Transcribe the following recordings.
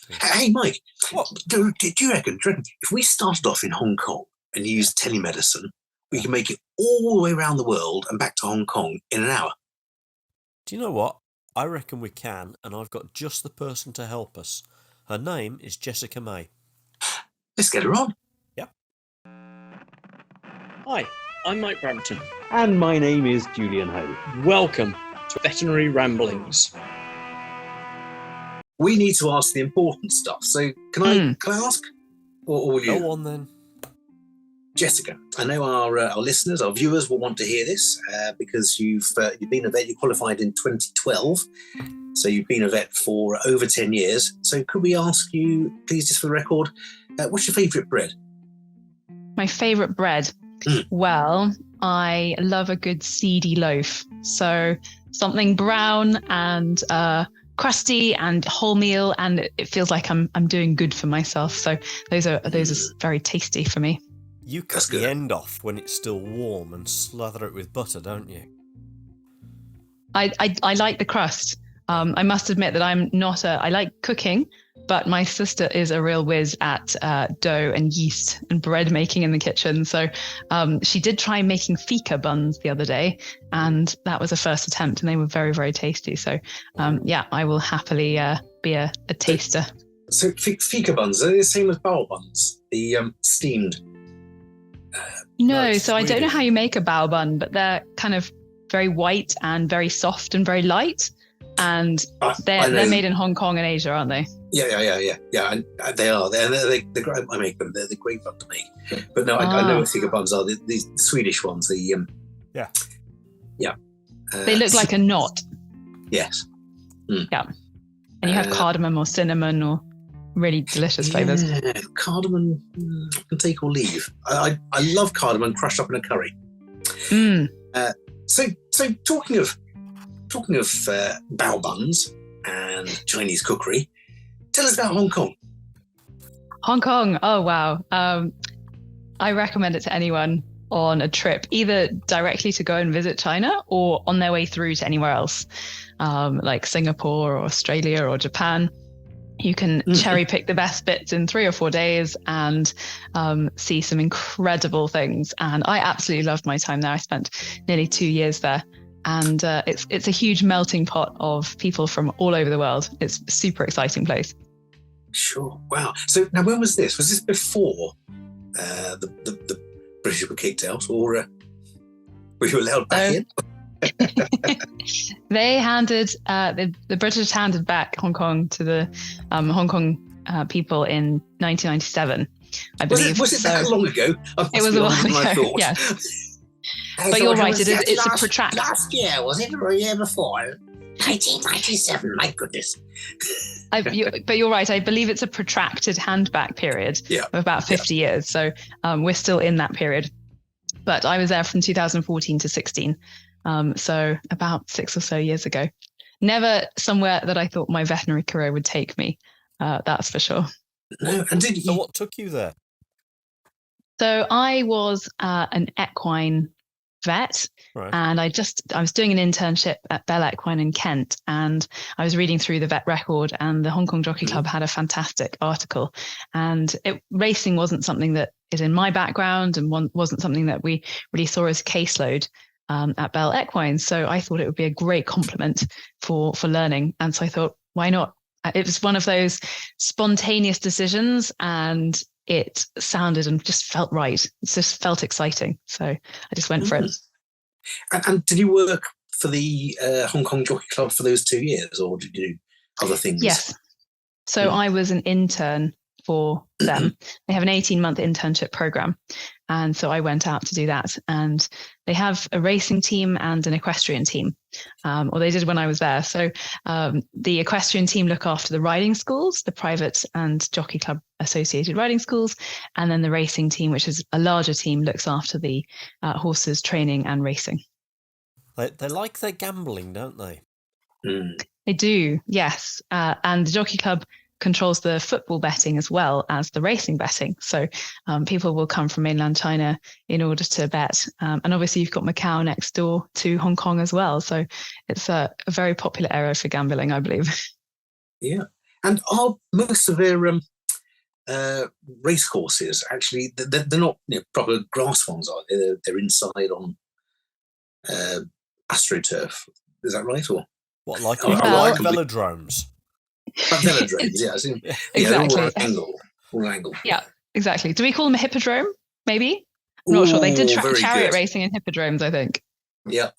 Hey, Mike, What? do you reckon if we started off in Hong Kong and used telemedicine, we can make it all the way around the world and back to Hong Kong in an hour? Do you know what? I reckon we can, and I've got just the person to help us. Her name is Jessica May. Let's get her on. Yep. Hi, I'm Mike Brampton. And my name is Julian Ho. Welcome to Veterinary Ramblings. We need to ask the important stuff. So can I ask? Or will you? Go on then. Jessica, I know our listeners, our viewers will want to hear this because you've been a vet. You qualified in 2012, so you've been a vet for over 10 years. So could we ask you, please, just for the record, what's your favourite bread? My favourite bread? Well, I love a good seedy loaf. So something brown and crusty and wholemeal, and it feels like I'm doing good for myself. So those are very tasty for me. You cut the end off when it's still warm and slather it with butter, don't you? I like the crust. I must admit that I like cooking, but my sister is a real whiz at dough and yeast and bread making in the kitchen. So she did try making fika buns the other day, and that was a first attempt, and they were very, very tasty. So I will happily be a taster. So fika buns, are they the same as bao buns? The steamed? No, so I don't know how you make a bao bun, but they're kind of very white and very soft and very light. And they're made in Hong Kong and Asia, aren't they? Yeah. And they are. They're great. I make them. They're great fun to make. But no, I know what fika buns are. The Swedish ones. They look like a knot. Yes. Yeah. And you have cardamom or cinnamon or really delicious flavours. Yeah, cardamom can take or leave. I love cardamom crushed up in a curry. So talking of bao buns and Chinese cookery, tell us about Hong Kong. Hong Kong, oh wow. I recommend it to anyone on a trip, either directly to go and visit China or on their way through to anywhere else, like Singapore or Australia or Japan. You can cherry pick the best bits in 3 or 4 days and see some incredible things. And I absolutely loved my time there. I spent nearly 2 years there. And it's a huge melting pot of people from all over the world. It's a super exciting place. Sure. Wow. So now, when was this? Was this before the British were kicked out, or were you allowed back in? They handed the British handed back Hong Kong to the Hong Kong people in 1997, I believe. Was it that long ago? It was a while ago. Yes. But you're right. It's a protracted. Last year, was it, or a year before? 1997. My goodness. But you're right. I believe it's a protracted handback period of about 50 years. So we're still in that period. But I was there from 2014 to 16. So about 6 or so years ago. Never somewhere that I thought my veterinary career would take me. That's for sure. No, and So what took you there? So I was an equine vet, right. And I was doing an internship at Bell Equine in Kent, and I was reading through the vet record, and the Hong Kong Jockey Club had a fantastic article, and racing wasn't something that is in my background and wasn't something that we really saw as a caseload at Bell Equine. So I thought it would be a great complement for learning. And so I thought, why not? It was one of those spontaneous decisions, and it sounded and just felt right. It just felt exciting. So I just went for it. And did you work for the Hong Kong Jockey Club for those 2 years, or did you do other things? Yes. So I was an intern for them. They have an 18-month internship program. And so I went out to do that. And they have a racing team and an equestrian team, or they did when I was there. So the equestrian team look after the riding schools, the private and Jockey Club associated riding schools. And then the racing team, which is a larger team, looks after the horses training and racing. They like their gambling, don't they? They do, yes. And the Jockey Club controls the football betting as well as the racing betting. So people will come from mainland China in order to bet. And obviously you've got Macau next door to Hong Kong as well. So it's a very popular area for gambling, I believe. Yeah. And are most of their race courses actually, they're not proper grass ones, are they? They're inside on AstroTurf. Is that right? Or what, like velodromes? Velodromes, yeah. Exactly. All angle. Yeah, exactly. Do we call them a hippodrome, maybe? I'm not sure. They did chariot racing in hippodromes, I think. Yeah.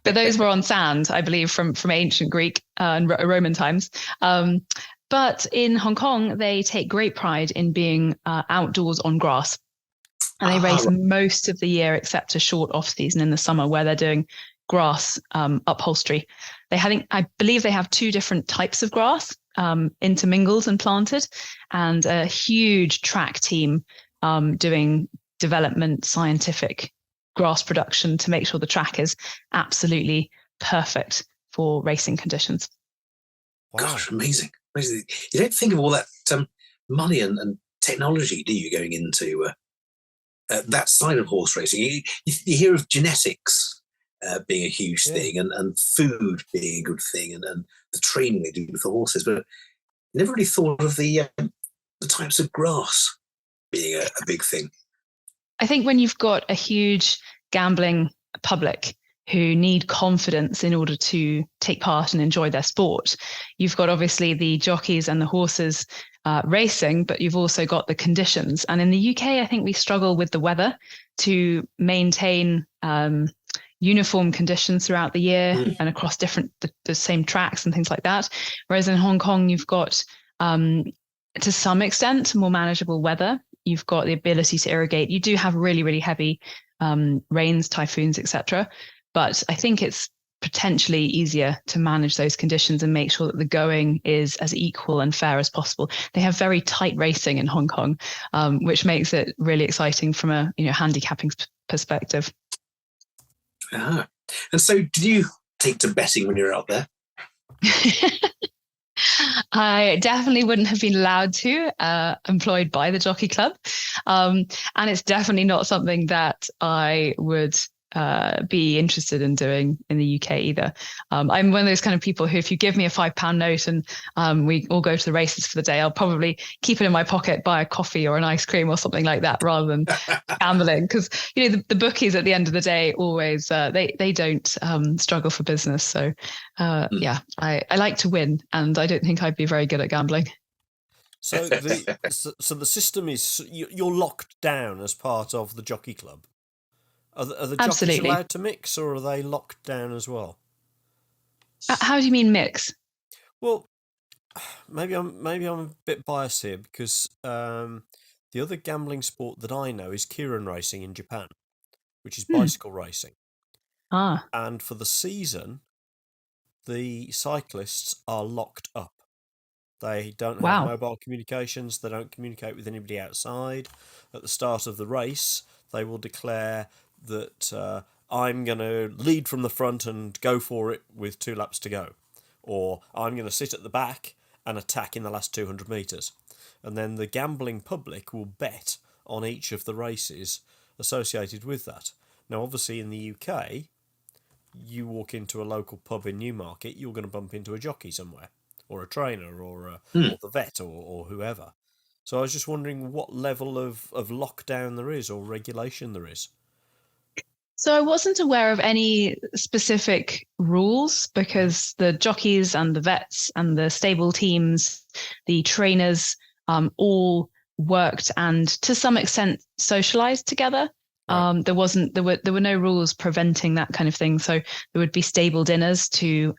But those were on sand, I believe, from ancient Greek and Roman times. But in Hong Kong, they take great pride in being outdoors on grass. And they race most of the year except a short off season in the summer where they're doing grass upholstery. I believe they have 2 different types of grass intermingled and planted, and a huge track team doing development, scientific grass production to make sure the track is absolutely perfect for racing conditions. Wow. Gosh, amazing. You don't think of all that money and technology, do you, going into that side of horse racing? You hear of genetics being a huge thing, and food being a good thing, and the training they do with the horses, but never really thought of the types of grass being a big thing. I think when you've got a huge gambling public who need confidence in order to take part and enjoy their sport, you've got obviously the jockeys and the horses racing, but you've also got the conditions. And in the UK, I think we struggle with the weather to maintain uniform conditions throughout the year and across the same tracks and things like that. Whereas in Hong Kong, you've got, to some extent, more manageable weather. You've got the ability to irrigate. You do have really, really heavy rains, typhoons, etc. But I think it's potentially easier to manage those conditions and make sure that the going is as equal and fair as possible. They have very tight racing in Hong Kong, which makes it really exciting from a handicapping perspective. And so did you take to betting when you were out there? I definitely wouldn't have been allowed to, employed by the Jockey Club. And it's definitely not something that I would be interested in doing in the UK either. I'm one of those kind of people who, if you give me a £5 note and we all go to the races for the day, I'll probably keep it in my pocket, buy a coffee or an ice cream or something like that, rather than gambling. Because the bookies at the end of the day always they don't struggle for business. So I like to win, and I don't think I'd be very good at gambling. So the system is you're locked down as part of the Jockey Club. Are the jockeys allowed to mix, or are they locked down as well? How do you mean mix? Well, maybe I'm a bit biased here, because the other gambling sport that I know is keirin racing in Japan, which is bicycle racing. And for the season, the cyclists are locked up. They don't have mobile communications. They don't communicate with anybody outside. At the start of the race, they will declare that I'm going to lead from the front and go for it with 2 laps to go. Or I'm going to sit at the back and attack in the last 200 metres. And then the gambling public will bet on each of the races associated with that. Now, obviously, in the UK, you walk into a local pub in Newmarket, you're going to bump into a jockey somewhere, or a trainer, or the vet, or whoever. So I was just wondering what level of lockdown there is, or regulation there is. So I wasn't aware of any specific rules, because the jockeys and the vets and the stable teams, the trainers, all worked and to some extent socialized together. Right. There were no rules preventing that kind of thing. So there would be stable dinners to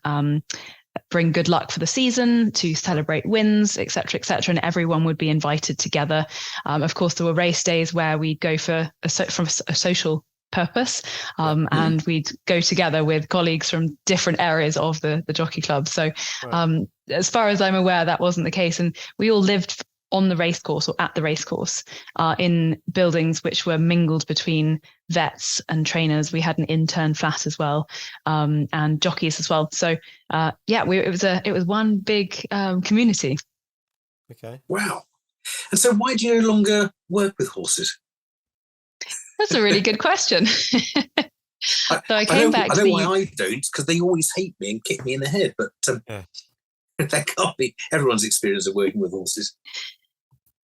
bring good luck for the season, to celebrate wins, etc., and everyone would be invited together. Of course, there were race days where we'd go from a social purpose, and we'd go together with colleagues from different areas of the Jockey Club. So as far as I'm aware, that wasn't the case. And we all lived on the racecourse or at the racecourse in buildings which were mingled between vets and trainers. We had an intern flat as well, and jockeys as well. So it was one big community. Okay. Wow. And so why do you no longer work with horses? That's a really good question. So I came back. I know why I don't, because they always hate me and kick me in the head. But That can't be everyone's experience of working with horses.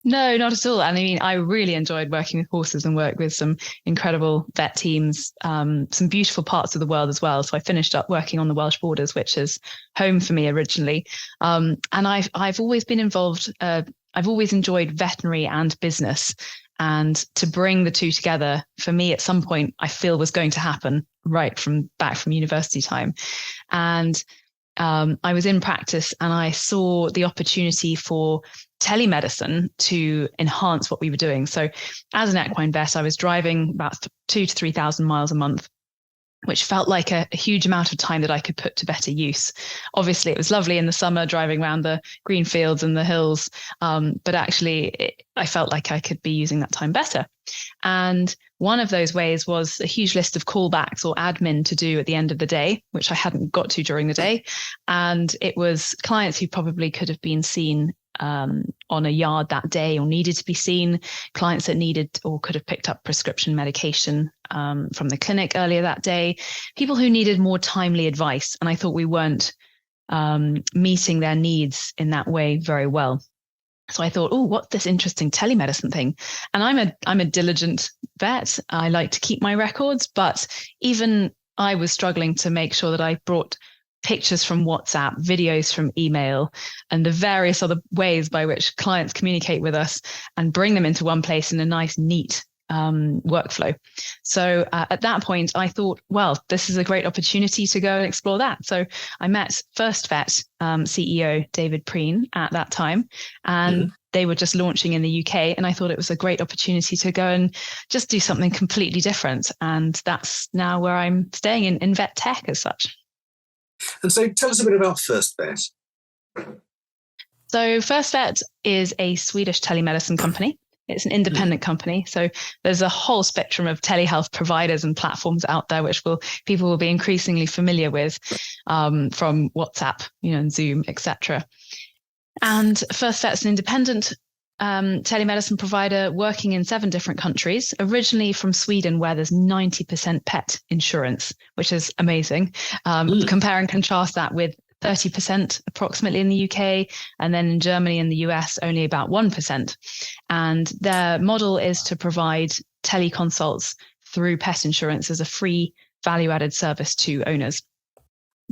No, not at all. And I mean, I really enjoyed working with horses and worked with some incredible vet teams, some beautiful parts of the world as well. So I finished up working on the Welsh borders, which is home for me originally. And I've always been involved. I've always enjoyed veterinary and business. And to bring the two together, for me, at some point, I feel was going to happen right from back from university time. And I was in practice and I saw the opportunity for telemedicine to enhance what we were doing. So as an equine vet, I was driving about 2,000 to 3,000 miles a month, which felt like a huge amount of time that I could put to better use. Obviously, it was lovely in the summer driving around the green fields and the hills, but actually I felt like I could be using that time better. And one of those ways was a huge list of callbacks or admin to do at the end of the day, which I hadn't got to during the day. And it was clients who probably could have been seen on a yard that day or needed to be seen, clients that needed or could have picked up prescription medication from the clinic earlier that day, people who needed more timely advice. And I thought we weren't meeting their needs in that way very well. So I thought, oh, what's this interesting telemedicine thing? And I'm a diligent vet. I like to keep my records, but even I was struggling to make sure that I brought pictures from WhatsApp, videos from email, and the various other ways by which clients communicate with us and bring them into one place in a nice, neat workflow. So at that point, I thought, well, this is a great opportunity to go and explore that. So I met FirstVet CEO David Preen at that time, and they were just launching in the UK. And I thought it was a great opportunity to go and just do something completely different. And that's now where I'm staying in vet tech as such. And so tell us a bit about FirstVet. So FirstVet is a Swedish telemedicine company. It's an independent company. So there's a whole spectrum of telehealth providers and platforms out there, which people will be increasingly familiar with from WhatsApp, and Zoom, etc. And FirstVet's an independent telemedicine provider working in 7 different countries, originally from Sweden, where there's 90% pet insurance, which is amazing. Compare and contrast that with 30% approximately in the UK, and then in Germany and the US, only about 1%. And their model is to provide teleconsults through pet insurance as a free value-added service to owners,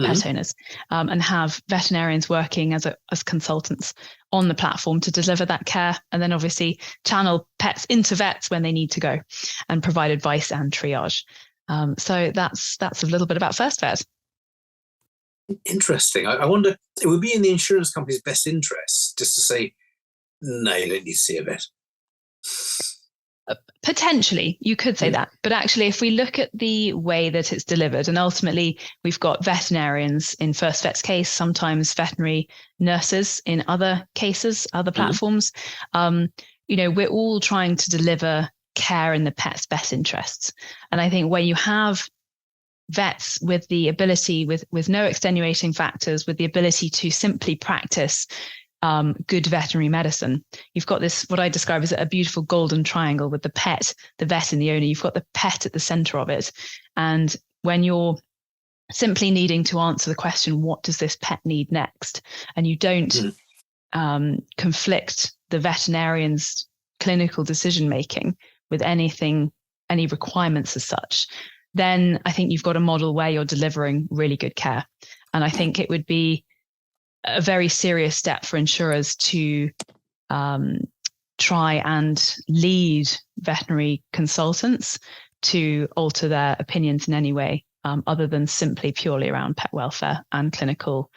pet owners, and have veterinarians working as consultants on the platform to deliver that care, and then obviously channel pets into vets when they need to go and provide advice and triage. So that's a little bit about FirstVet. Interesting. I wonder, it would be in the insurance company's best interest just to say, no, you don't need to see a vet. Potentially, you could say that. But actually, if we look at the way that it's delivered, and ultimately we've got veterinarians in FirstVet's case, sometimes veterinary nurses in other cases, other platforms, we're all trying to deliver care in the pet's best interests. And I think when you have vets with the ability, with no extenuating factors, with the ability to simply practice good veterinary medicine, you've got this, what I describe as a beautiful golden triangle with the pet, the vet, and the owner. You've got the pet at the center of it. And when you're simply needing to answer the question, what does this pet need next? And you don't conflict the veterinarian's clinical decision making with any requirements as such, then I think you've got a model where you're delivering really good care. And I think it would be a very serious step for insurers to try and lead veterinary consultants to alter their opinions in any way other than simply purely around pet welfare and clinical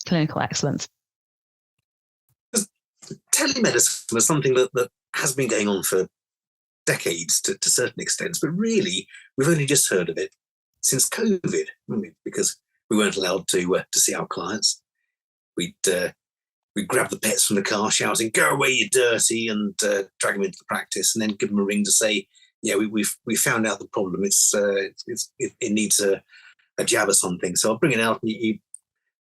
excellence. Telemedicine is something that has been going on for decades to certain extents, but really we've only just heard of it since COVID, because we weren't allowed to see our clients. We'd grab the pets from the car shouting, "Go away, you dirty," and drag them into the practice, and then give them a ring to say, "Yeah, we found out the problem. It needs a jab or something." So I'll bring it out, and you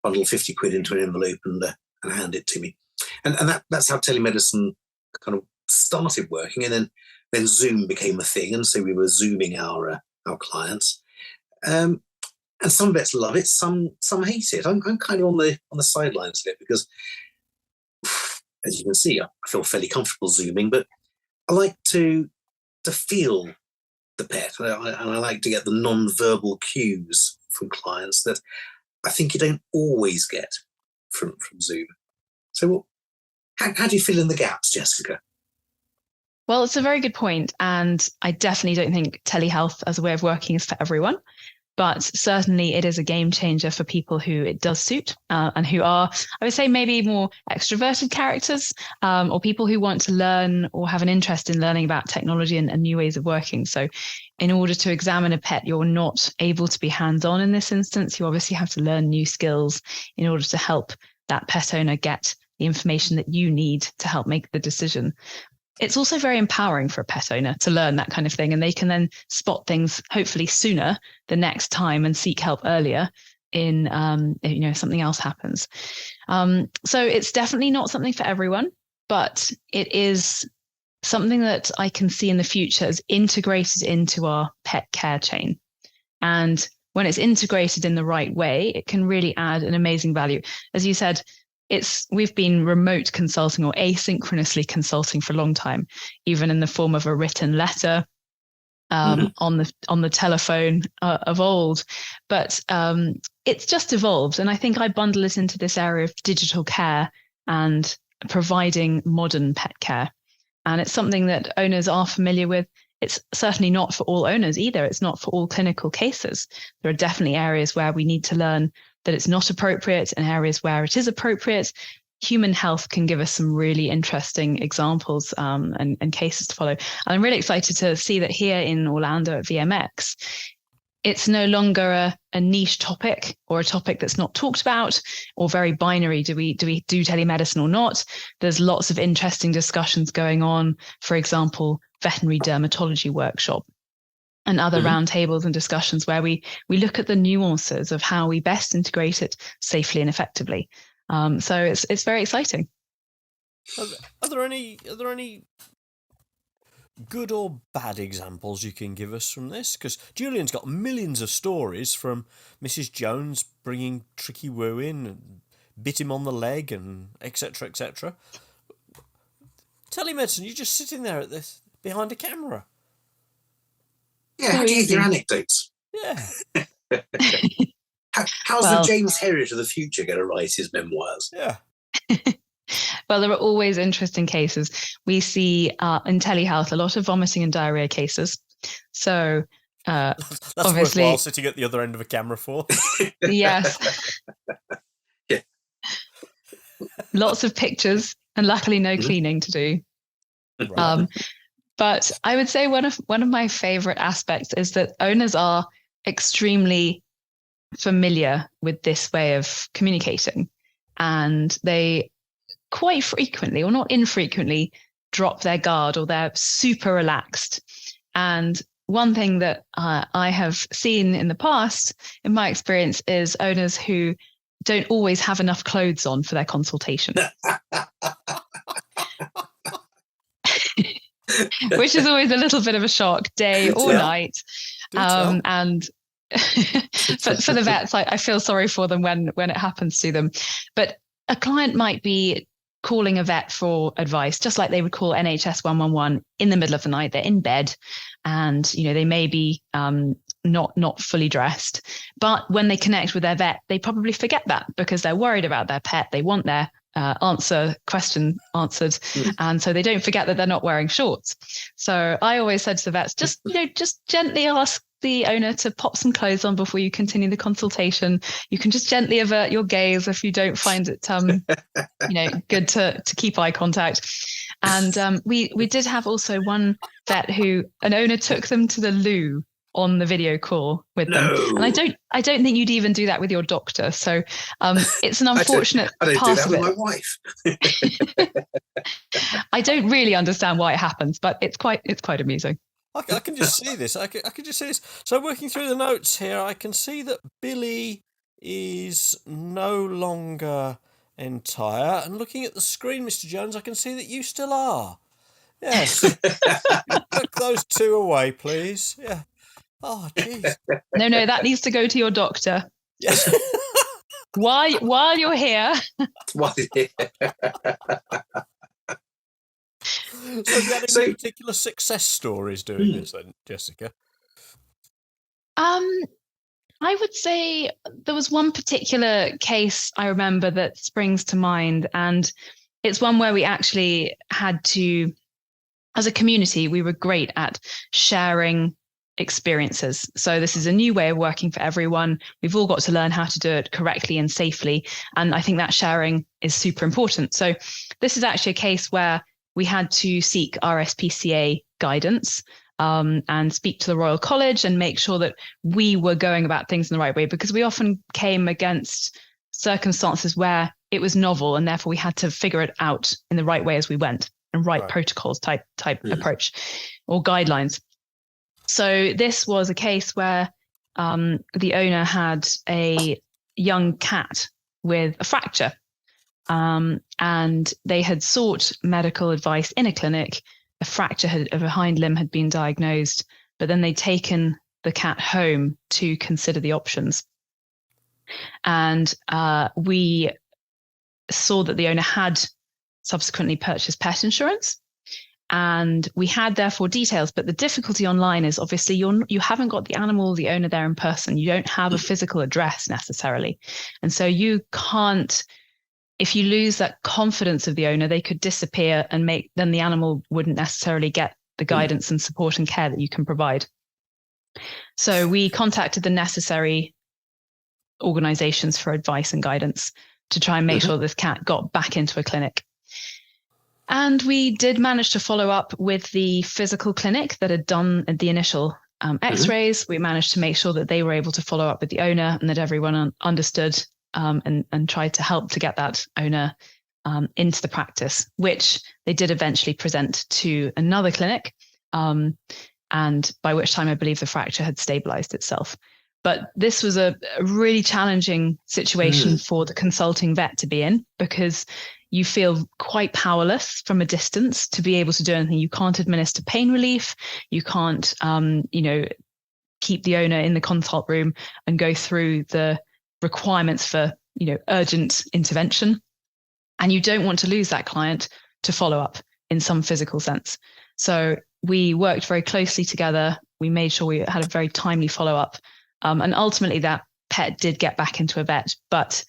bundle 50 quid into an envelope and hand it to me. And that's how telemedicine kind of started working, and then Zoom became a thing, and so we were Zooming our clients. And And some vets love it, some hate it. I'm kind of on the sidelines of it because, as you can see, I feel fairly comfortable Zooming, but I like to feel the pet, and I like to get the non-verbal cues from clients that I think you don't always get from Zoom. So, how do you fill in the gaps, Jessica? Well, it's a very good point, and I definitely don't think telehealth as a way of working is for everyone. But certainly it is a game changer for people who it does suit and who are, I would say, maybe more extroverted characters or people who want to learn or have an interest in learning about technology and new ways of working. So in order to examine a pet, you're not able to be hands-on in this instance. You obviously have to learn new skills in order to help that pet owner get the information that you need to help make the decision. It's also very empowering for a pet owner to learn that kind of thing, and they can then spot things hopefully sooner the next time and seek help earlier in something else happens. So it's definitely not something for everyone, but it is something that I can see in the future as integrated into our pet care chain. And when it's integrated in the right way, it can really add an amazing value. As you said, we've been remote consulting or asynchronously consulting for a long time, even in the form of a written letter on the telephone of old. But it's just evolved. And I think I bundle it into this area of digital care and providing modern pet care. And it's something that owners are familiar with. It's certainly not for all owners either. It's not for all clinical cases. There are definitely areas where we need to learn that it's not appropriate and areas where it is appropriate. Human health can give us some really interesting examples and cases to follow. And I'm really excited to see that here in Orlando at VMX, it's no longer a niche topic or a topic that's not talked about or very binary. Do we do telemedicine or not? There's lots of interesting discussions going on. For example, veterinary dermatology workshop and other roundtables and discussions where we look at the nuances of how we best integrate it safely and effectively. So it's very exciting. Are there any good or bad examples you can give us from this? Because Julian's got millions of stories from Mrs. Jones bringing Tricky Woo in and bit him on the leg and etc. etc. Telemedicine, you're just sitting there behind a camera. Yeah, how do you get your anecdotes? Yeah. How's the James Herriot of the future going to write his memoirs? Yeah. Well, there are always interesting cases. We see in telehealth a lot of vomiting and diarrhea cases. So that's obviously worthwhile sitting at the other end of a camera for. Yes. Yeah. Lots of pictures and luckily no cleaning to do. Right. But I would say one of my favorite aspects is that owners are extremely familiar with this way of communicating, and they quite frequently, or not infrequently, drop their guard or they're super relaxed. And one thing that I have seen in the past, in my experience, is owners who don't always have enough clothes on for their consultation. Which is always a little bit of a shock, day or night. And for the vets, I feel sorry for them when it happens to them. But a client might be calling a vet for advice, just like they would call NHS 111 in the middle of the night. They're in bed and, they may be not fully dressed. But when they connect with their vet, they probably forget that because they're worried about their pet. They want their question answered. And so they don't forget that they're not wearing shorts. So I always said to the vets, just gently ask the owner to pop some clothes on before you continue the consultation. You can just gently avert your gaze if you don't find it, good to keep eye contact. And we did have also one vet who an owner took them to the loo on the video call with them. And I don't think you'd even do that with your doctor. So it's an unfortunate I don't part do that of with it. my wife. I don't really understand why it happens, but it's quite amusing. I can just see this. I can just see this. So working through the notes here, I can see that Billy is no longer entire. And looking at the screen, Mr. Jones, I can see that you still are. Yes. Put those two away, please. Yeah. Oh, jeez. No, that needs to go to your doctor. Yeah. While you're here. What is it? So have you had any particular success stories doing this then, Jessica? I would say there was one particular case I remember that springs to mind, and it's one where we actually had to, as a community, we were great at sharing experiences. So this is a new way of working for everyone. We've all got to learn how to do it correctly and safely. And I think that sharing is super important. So this is actually a case where we had to seek RSPCA guidance and speak to the Royal College and make sure that we were going about things in the right way, because we often came against circumstances where it was novel and therefore we had to figure it out in the right way as we went, and right protocols type approach or guidelines. So this was a case where the owner had a young cat with a fracture, and they had sought medical advice in a clinic. A fracture of a hind limb had been diagnosed, but then they'd taken the cat home to consider the options. And we saw that the owner had subsequently purchased pet insurance, and we had therefore details. But the difficulty online is obviously you haven't got the animal, the owner there in person. You don't have a physical address necessarily. And so you can't, if you lose that confidence of the owner, they could disappear and then the animal wouldn't necessarily get the guidance and support and care that you can provide. So we contacted the necessary organizations for advice and guidance to try and make sure this cat got back into a clinic. And we did manage to follow up with the physical clinic that had done the initial x-rays. We managed to make sure that they were able to follow up with the owner and that everyone understood and tried to help to get that owner into the practice, which they did eventually present to another clinic. And by which time I believe the fracture had stabilized itself. But this was a really challenging situation for the consulting vet to be in, because you feel quite powerless from a distance to be able to do anything. You can't administer pain relief. You can't, keep the owner in the consult room and go through the requirements for, urgent intervention. And you don't want to lose that client to follow up in some physical sense. So we worked very closely together. We made sure we had a very timely follow up. And ultimately that pet did get back into a vet, but,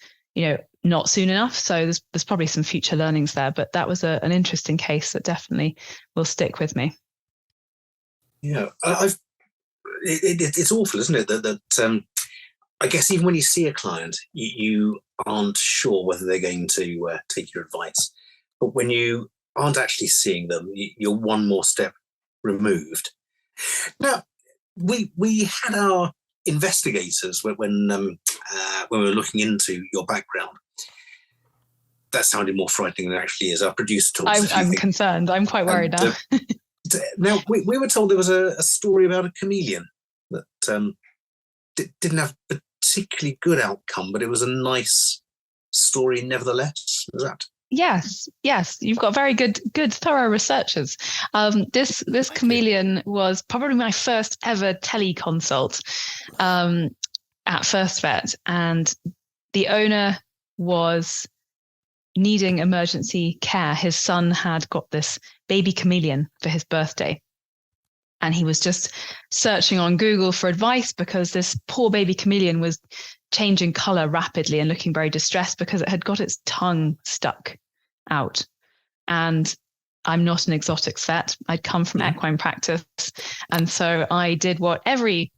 not soon enough. So there's probably some future learnings there, but that was an interesting case that definitely will stick with me. Yeah, it's awful, isn't it? That I guess even when you see a client, you aren't sure whether they're going to take your advice. But when you aren't actually seeing them, you're one more step removed. Now, we had our investigators when we were looking into your background. That sounded more frightening than it actually is. Our producer told us. I'm concerned. I'm quite worried now. Now, we were told there was a story about a chameleon that didn't have a particularly good outcome, but it was a nice story nevertheless. Is that? Yes. You've got very good, thorough researchers. This chameleon was probably my first ever teleconsult at FirstVet, and the owner was needing emergency care. His son had got this baby chameleon for his birthday, and he was just searching on Google for advice because this poor baby chameleon was changing color rapidly and looking very distressed because it had got its tongue stuck out. And I'm not an exotics vet. I'd come from equine practice. And so I did what every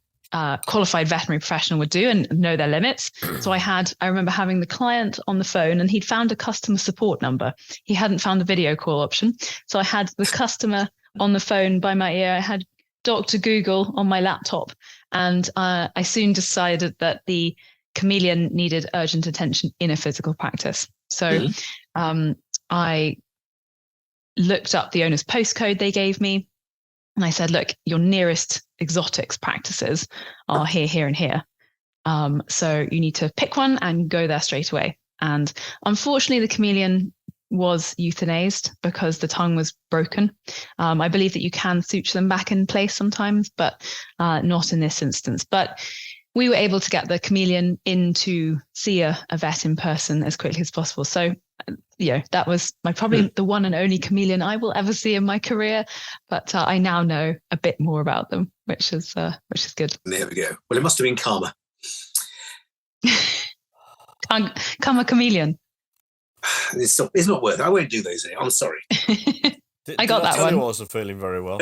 qualified veterinary professional would do and know their limits. So I remember having the client on the phone, and he'd found a customer support number. He hadn't found the video call option. So I had the customer on the phone by my ear. I had Dr. Google on my laptop. And I soon decided that the chameleon needed urgent attention in a physical practice. So I looked up the owner's postcode they gave me, and I said, look, your nearest exotics practices are here, here, and here. So you need to pick one and go there straight away. And unfortunately, the chameleon was euthanized because the tongue was broken. I believe that you can suture them back in place sometimes, but not in this instance. But we were able to get the chameleon in to see a vet in person as quickly as possible. So, that was probably the one and only chameleon I will ever see in my career. But I now know a bit more about them, which is good. There we go. Well, it must have been karma. Come a chameleon. It's not worth it. I won't do those anymore. I'm sorry. I got that one. I wasn't feeling very well.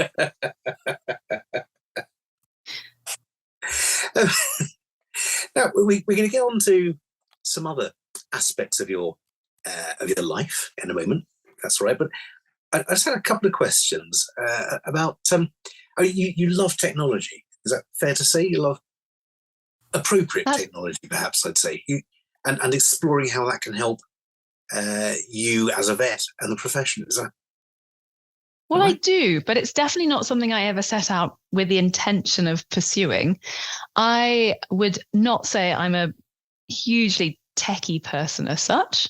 Now we're going to get on to some other aspects of your life in a moment. That's all right. But I just had a couple of questions about. You love technology. Is that fair to say? You love appropriate technology, perhaps I'd say. And exploring how that can help you as a vet and the profession. Is that? Well, I do, but it's definitely not something I ever set out with the intention of pursuing. I would not say I'm a hugely techie person as such,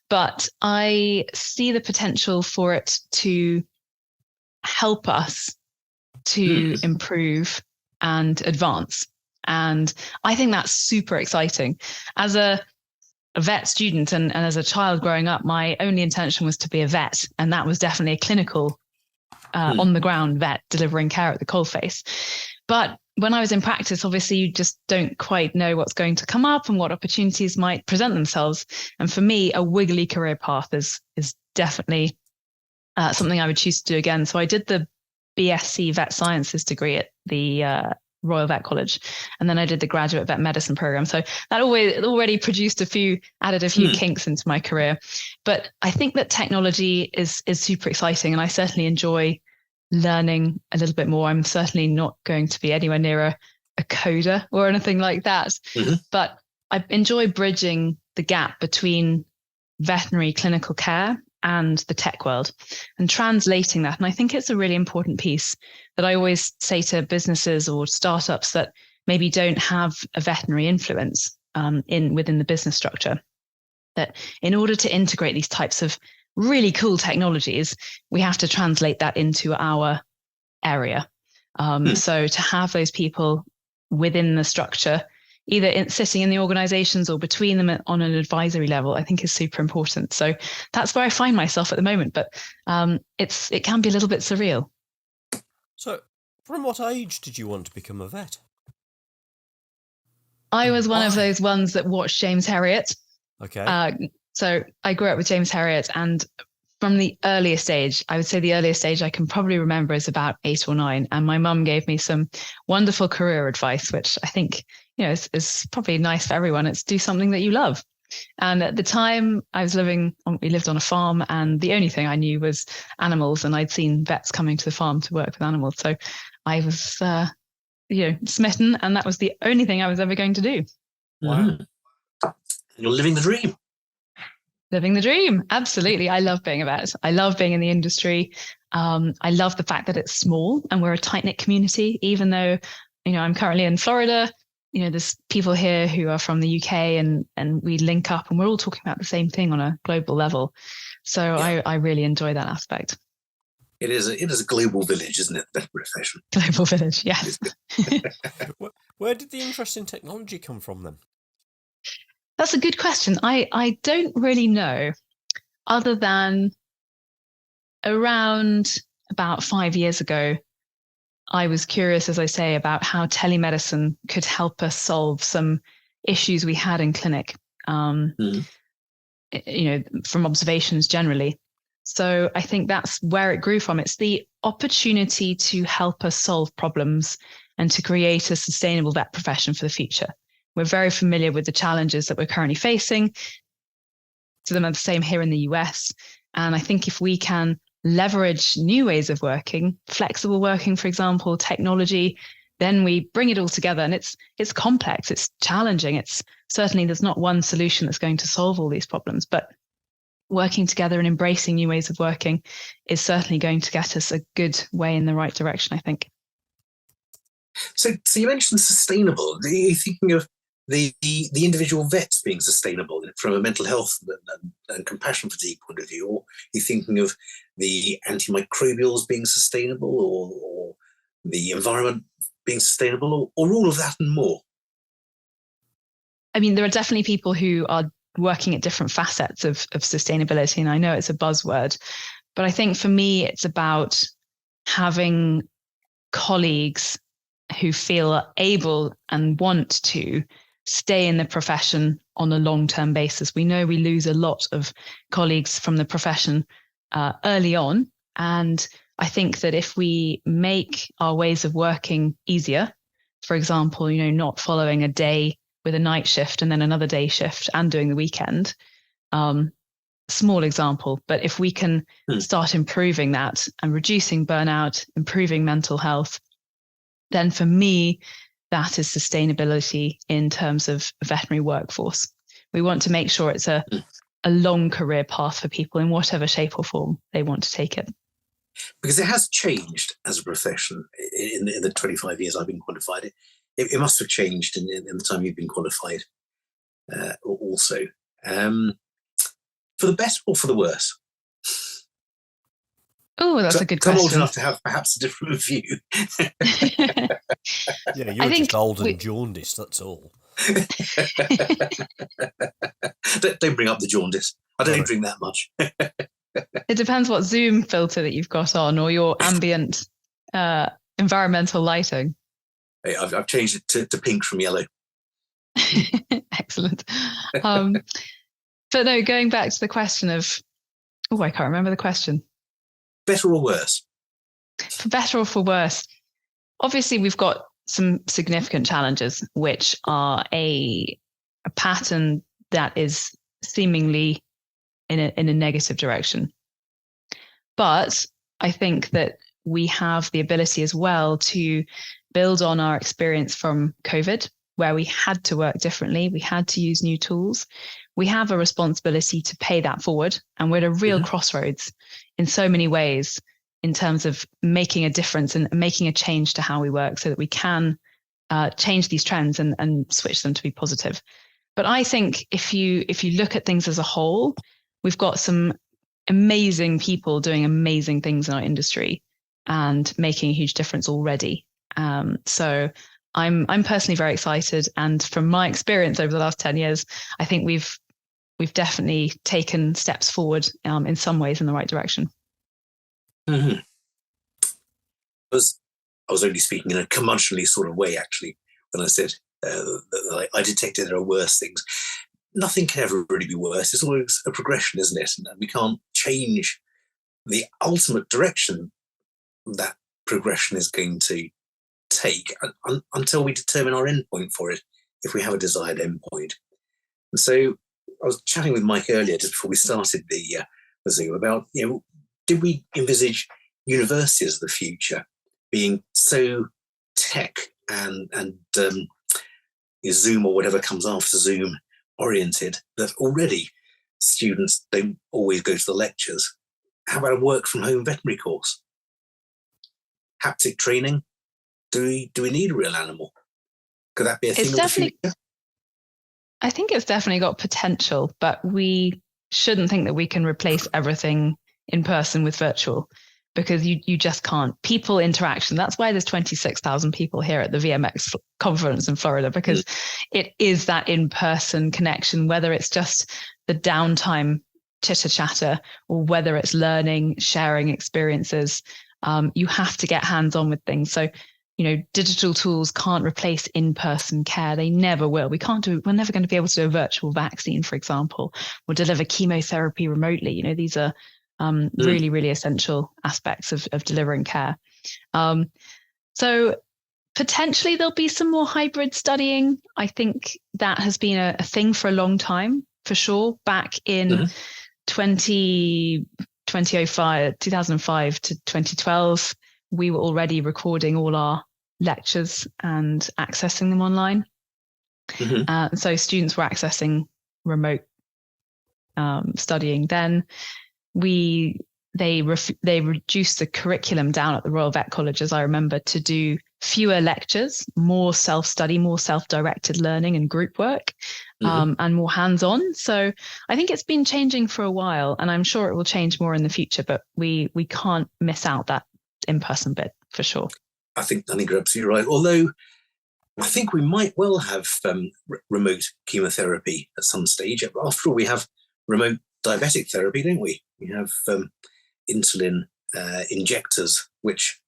but I see the potential for it to help us to improve and advance. And I think that's super exciting. As a vet student and as a child growing up, my only intention was to be a vet. And that was definitely a clinical on the ground vet delivering care at the coalface. But when I was in practice, obviously you just don't quite know what's going to come up and what opportunities might present themselves. And for me, a wiggly career path is definitely something I would choose to do again. So I did the BSc Vet Sciences degree at the Royal Vet College, and then I did the graduate vet medicine program. So that already produced added a few kinks into my career. But I think that technology is super exciting, and I certainly enjoy learning a little bit more. I'm certainly not going to be anywhere near a coder or anything like that, but I enjoy bridging the gap between veterinary clinical care and the tech world and translating that. And I think it's a really important piece that I always say to businesses or startups that maybe don't have a veterinary influence within the business structure, that in order to integrate these types of really cool technologies, we have to translate that into our area. So to have those people within the structure, either sitting in the organizations or between them on an advisory level, I think is super important. So that's where I find myself at the moment, but it can be a little bit surreal. So from what age did you want to become a vet? I was one of those ones that watched James Herriot. Okay. So I grew up with James Herriot, and from the earliest age, I would say the earliest age I can probably remember is about 8 or 9. And my mum gave me some wonderful career advice, which I think, is probably nice for everyone. It's do something that you love. And at the time we lived on a farm, and the only thing I knew was animals, and I'd seen vets coming to the farm to work with animals. So I was, smitten, and that was the only thing I was ever going to do. Wow. You're living the dream. Living the dream. Absolutely. I love being a vet. I love being in the industry. I love the fact that it's small and we're a tight-knit community, even though, I'm currently in Florida. There's people here who are from the UK and we link up and we're all talking about the same thing on a global level. So yeah. I really enjoy that aspect. It is a global village, isn't it? That profession. Global village, yes. Where did the interest in technology come from then? That's a good question. I don't really know, other than around about 5 years ago, I was curious, as I say, about how telemedicine could help us solve some issues we had in clinic, from observations generally. So I think that's where it grew from. It's the opportunity to help us solve problems and to create a sustainable vet profession for the future. We're very familiar with the challenges that we're currently facing. So them are the same here in the US. And I think if we can leverage new ways of working, flexible working, for example, technology, then we bring it all together. And it's complex, it's challenging. It's certainly, there's not one solution that's going to solve all these problems, but working together and embracing new ways of working is certainly going to get us a good way in the right direction, I think. So you mentioned sustainable. Are you thinking of the individual vets being sustainable from a mental health and compassion fatigue point of view? Or are you thinking of the antimicrobials being sustainable, or the environment being sustainable, or all of that and more? I mean, there are definitely people who are working at different facets of sustainability. And I know it's a buzzword, but I think for me, it's about having colleagues who feel able and want to stay in the profession on a long-term basis. We know we lose a lot of colleagues from the profession early on. And I think that if we make our ways of working easier, for example, not following a day with a night shift and then another day shift and doing the weekend, small example, but if we can start improving that and reducing burnout, improving mental health, then for me, that is sustainability in terms of veterinary workforce. We want to make sure it's a long career path for people in whatever shape or form they want to take it. Because it has changed as a profession in the 25 years I've been qualified. It must have changed in the time you've been qualified also. For the better or for the worse? Oh, that's a good question. I'm old enough to have perhaps a different view. Yeah, you're just old and jaundiced, that's all. Don't bring up the jaundice. I don't drink that much. It depends what Zoom filter that you've got on, or your ambient environmental lighting. I've changed it to pink from yellow. Excellent. But no, going back to the question of, I can't remember the question. Better or worse? For better or for worse? Obviously, we've got some significant challenges, which are a pattern that is seemingly in a negative direction. But I think that we have the ability as well to build on our experience from COVID, where we had to work differently. We had to use new tools. We have a responsibility to pay that forward. And we're at a real crossroads in so many ways in terms of making a difference and making a change to how we work so that we can change these trends and switch them to be positive. But I think if you look at things as a whole, we've got some amazing people doing amazing things in our industry and making a huge difference already. So I'm personally very excited. And from my experience over the last 10 years, I think we've definitely taken steps forward in some ways in the right direction. Mm-hmm. I was only speaking in a curmudgeonly sort of way, actually, when I said that I detected there are worse things. Nothing can ever really be worse. It's always a progression, isn't it? And we can't change the ultimate direction that progression is going to take until we determine our endpoint for it, if we have a desired endpoint. And so I was chatting with Mike earlier, just before we started the Zoom, about, did we envisage universities of the future being so tech and Zoom or whatever comes after Zoom oriented that already students don't always go to the lectures? How about a work from home veterinary course? Haptic training? Do we need a real animal? Could that be a thing of the future? I think it's definitely got potential, but we shouldn't think that we can replace everything in person with virtual, because you just can't. People interaction. That's why there's 26,000 people here at the VMX conference in Florida, because it is that in-person connection, whether it's just the downtime chitter chatter or whether it's learning, sharing experiences. You have to get hands-on with things. So, digital tools can't replace in-person care. They never will. We're never going to be able to do a virtual vaccine, for example, or deliver chemotherapy remotely. These are really, really essential aspects of delivering care. So potentially there'll be some more hybrid studying. I think that has been a thing for a long time, for sure. Back in 2005 to 2012, we were already recording all our lectures and accessing them online. So students were accessing remote studying then. We they reduced the curriculum down at the Royal Vet College, as I remember, to do fewer lectures, more self-study, more self-directed learning and group work, and more hands-on. So I think it's been changing for a while, and I'm sure it will change more in the future, but we can't miss out that in-person bit for sure. I think you're absolutely right. Although I think we might well have remote chemotherapy at some stage. After all, we have remote diabetic therapy, don't we? We have insulin injectors which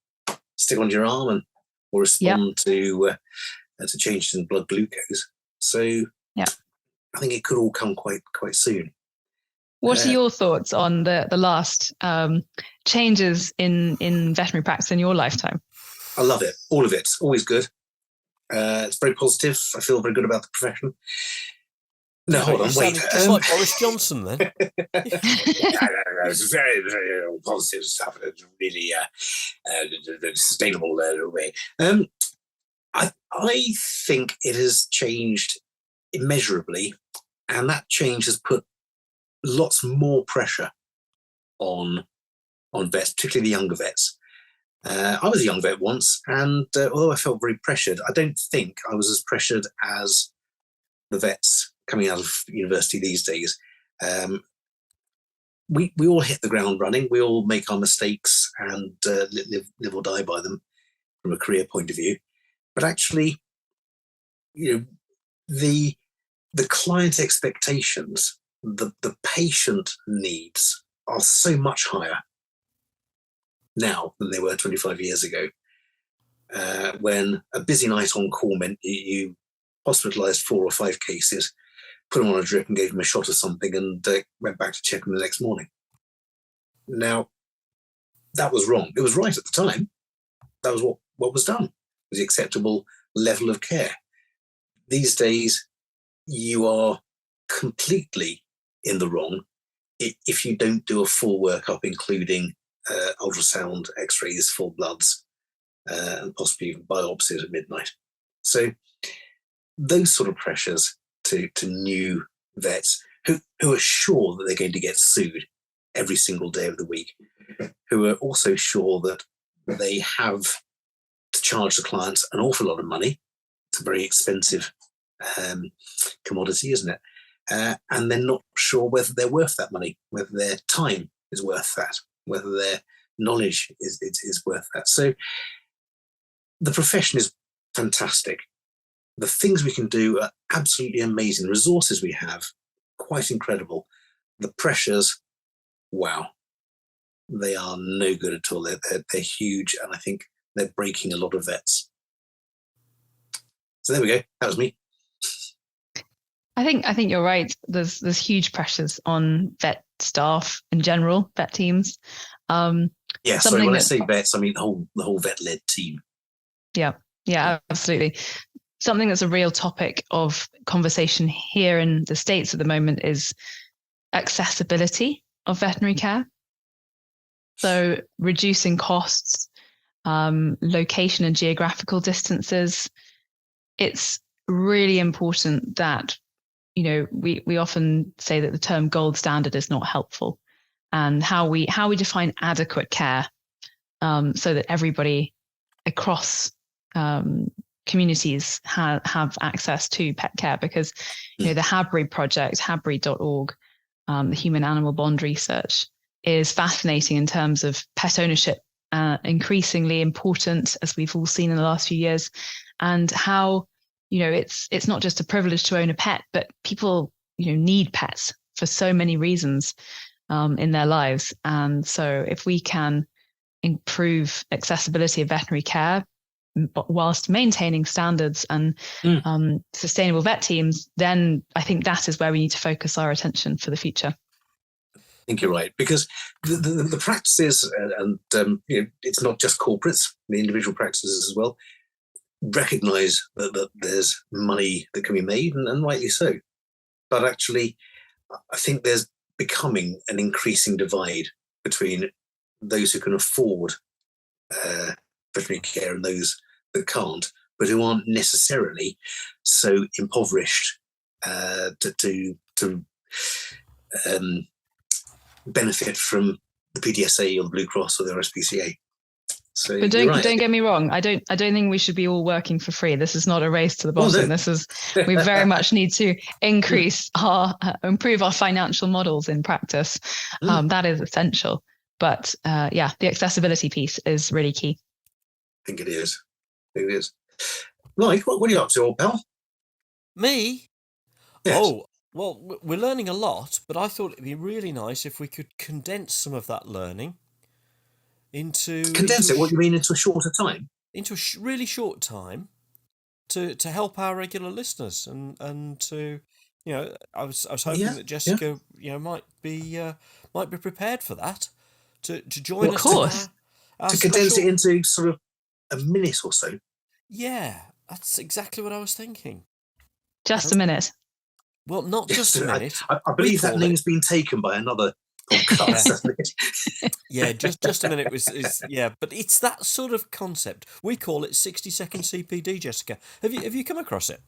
stick onto your arm and or respond to changes in blood glucose. So I think it could all come quite soon. What are your thoughts on the last changes in veterinary practice in your lifetime? I love it. All of it. Always good. It's very positive. I feel very good about the profession. No, hold on, wait. Just like Boris Johnson, then. It's very, very positive stuff. It's really sustainable way. I think it has changed immeasurably, and that change has put lots more pressure on vets, particularly the younger vets. I was a young vet once, and although I felt very pressured, I don't think I was as pressured as the vets coming out of university these days. We all hit the ground running. We all make our mistakes and live or die by them from a career point of view. But actually, the client expectations, the patient needs are so much higher now than they were 25 years ago, when a busy night on call meant you hospitalised 4 or 5 cases, put them on a drip and gave them a shot of something, and went back to check them the next morning. Now, that was wrong. It was right at the time. That was what was done. It was the acceptable level of care. These days, you are completely in the wrong if you don't do a full workup, including ultrasound, x-rays, full bloods, and possibly even biopsies at midnight. So those sort of pressures to new vets who are sure that they're going to get sued every single day of the week, who are also sure that they have to charge the clients an awful lot of money. It's a very expensive commodity, isn't it? And they're not sure whether they're worth that money, whether their time is worth that, whether their knowledge is worth that. So the profession is fantastic. The things we can do are absolutely amazing. The resources we have, quite incredible. The pressures, wow, they are no good at all. They're huge, and I think they're breaking a lot of vets. So there we go. That was me. I think you're right. There's huge pressures on vet staff in general, vet teams. Yeah, sorry, when I say vets, I mean the whole vet-led team. Yeah, absolutely. Something that's a real topic of conversation here in the States at the moment is accessibility of veterinary care. So reducing costs, location and geographical distances. It's really important that, we often say that the term gold standard is not helpful, and how we define adequate care, so that everybody across communities have access to pet care, because the Habry project, habry.org, the human animal bond research is fascinating in terms of pet ownership, increasingly important, as we've all seen in the last few years, and how it's not just a privilege to own a pet, but people need pets for so many reasons in their lives. And so if we can improve accessibility of veterinary care whilst maintaining standards and sustainable vet teams, then I think that is where we need to focus our attention for the future. I think you're right, because the practices, and it's not just corporates, the individual practices as well, recognise that there's money that can be made, and rightly so. But actually, I think there's becoming an increasing divide between those who can afford veterinary care and those that can't, but who aren't necessarily so impoverished to benefit from the PDSA or the Blue Cross or the RSPCA. So, but don't get me wrong. I don't think we should be all working for free. This is not a race to the bottom. No. We very much need to improve our financial models in practice. That is essential. But the accessibility piece is really key. I think it is. Mike, what are you up to, old pal? Me? Yes. Oh, well, we're learning a lot, but I thought it'd be really nice if we could condense some of that learning into... Condense it? What do you mean, into a shorter time? Into a really short time to help our regular listeners and to, I was hoping that Jessica, might be prepared for that to join us. Of course. To condense it into sort of a minute or so. Yeah, that's exactly what I was thinking. Just a minute. Well, not just a minute. I believe that name's been taken by another podcast. Yeah, just a minute but it's that sort of concept. We call it 60-second CPD, Jessica. Have you come across it?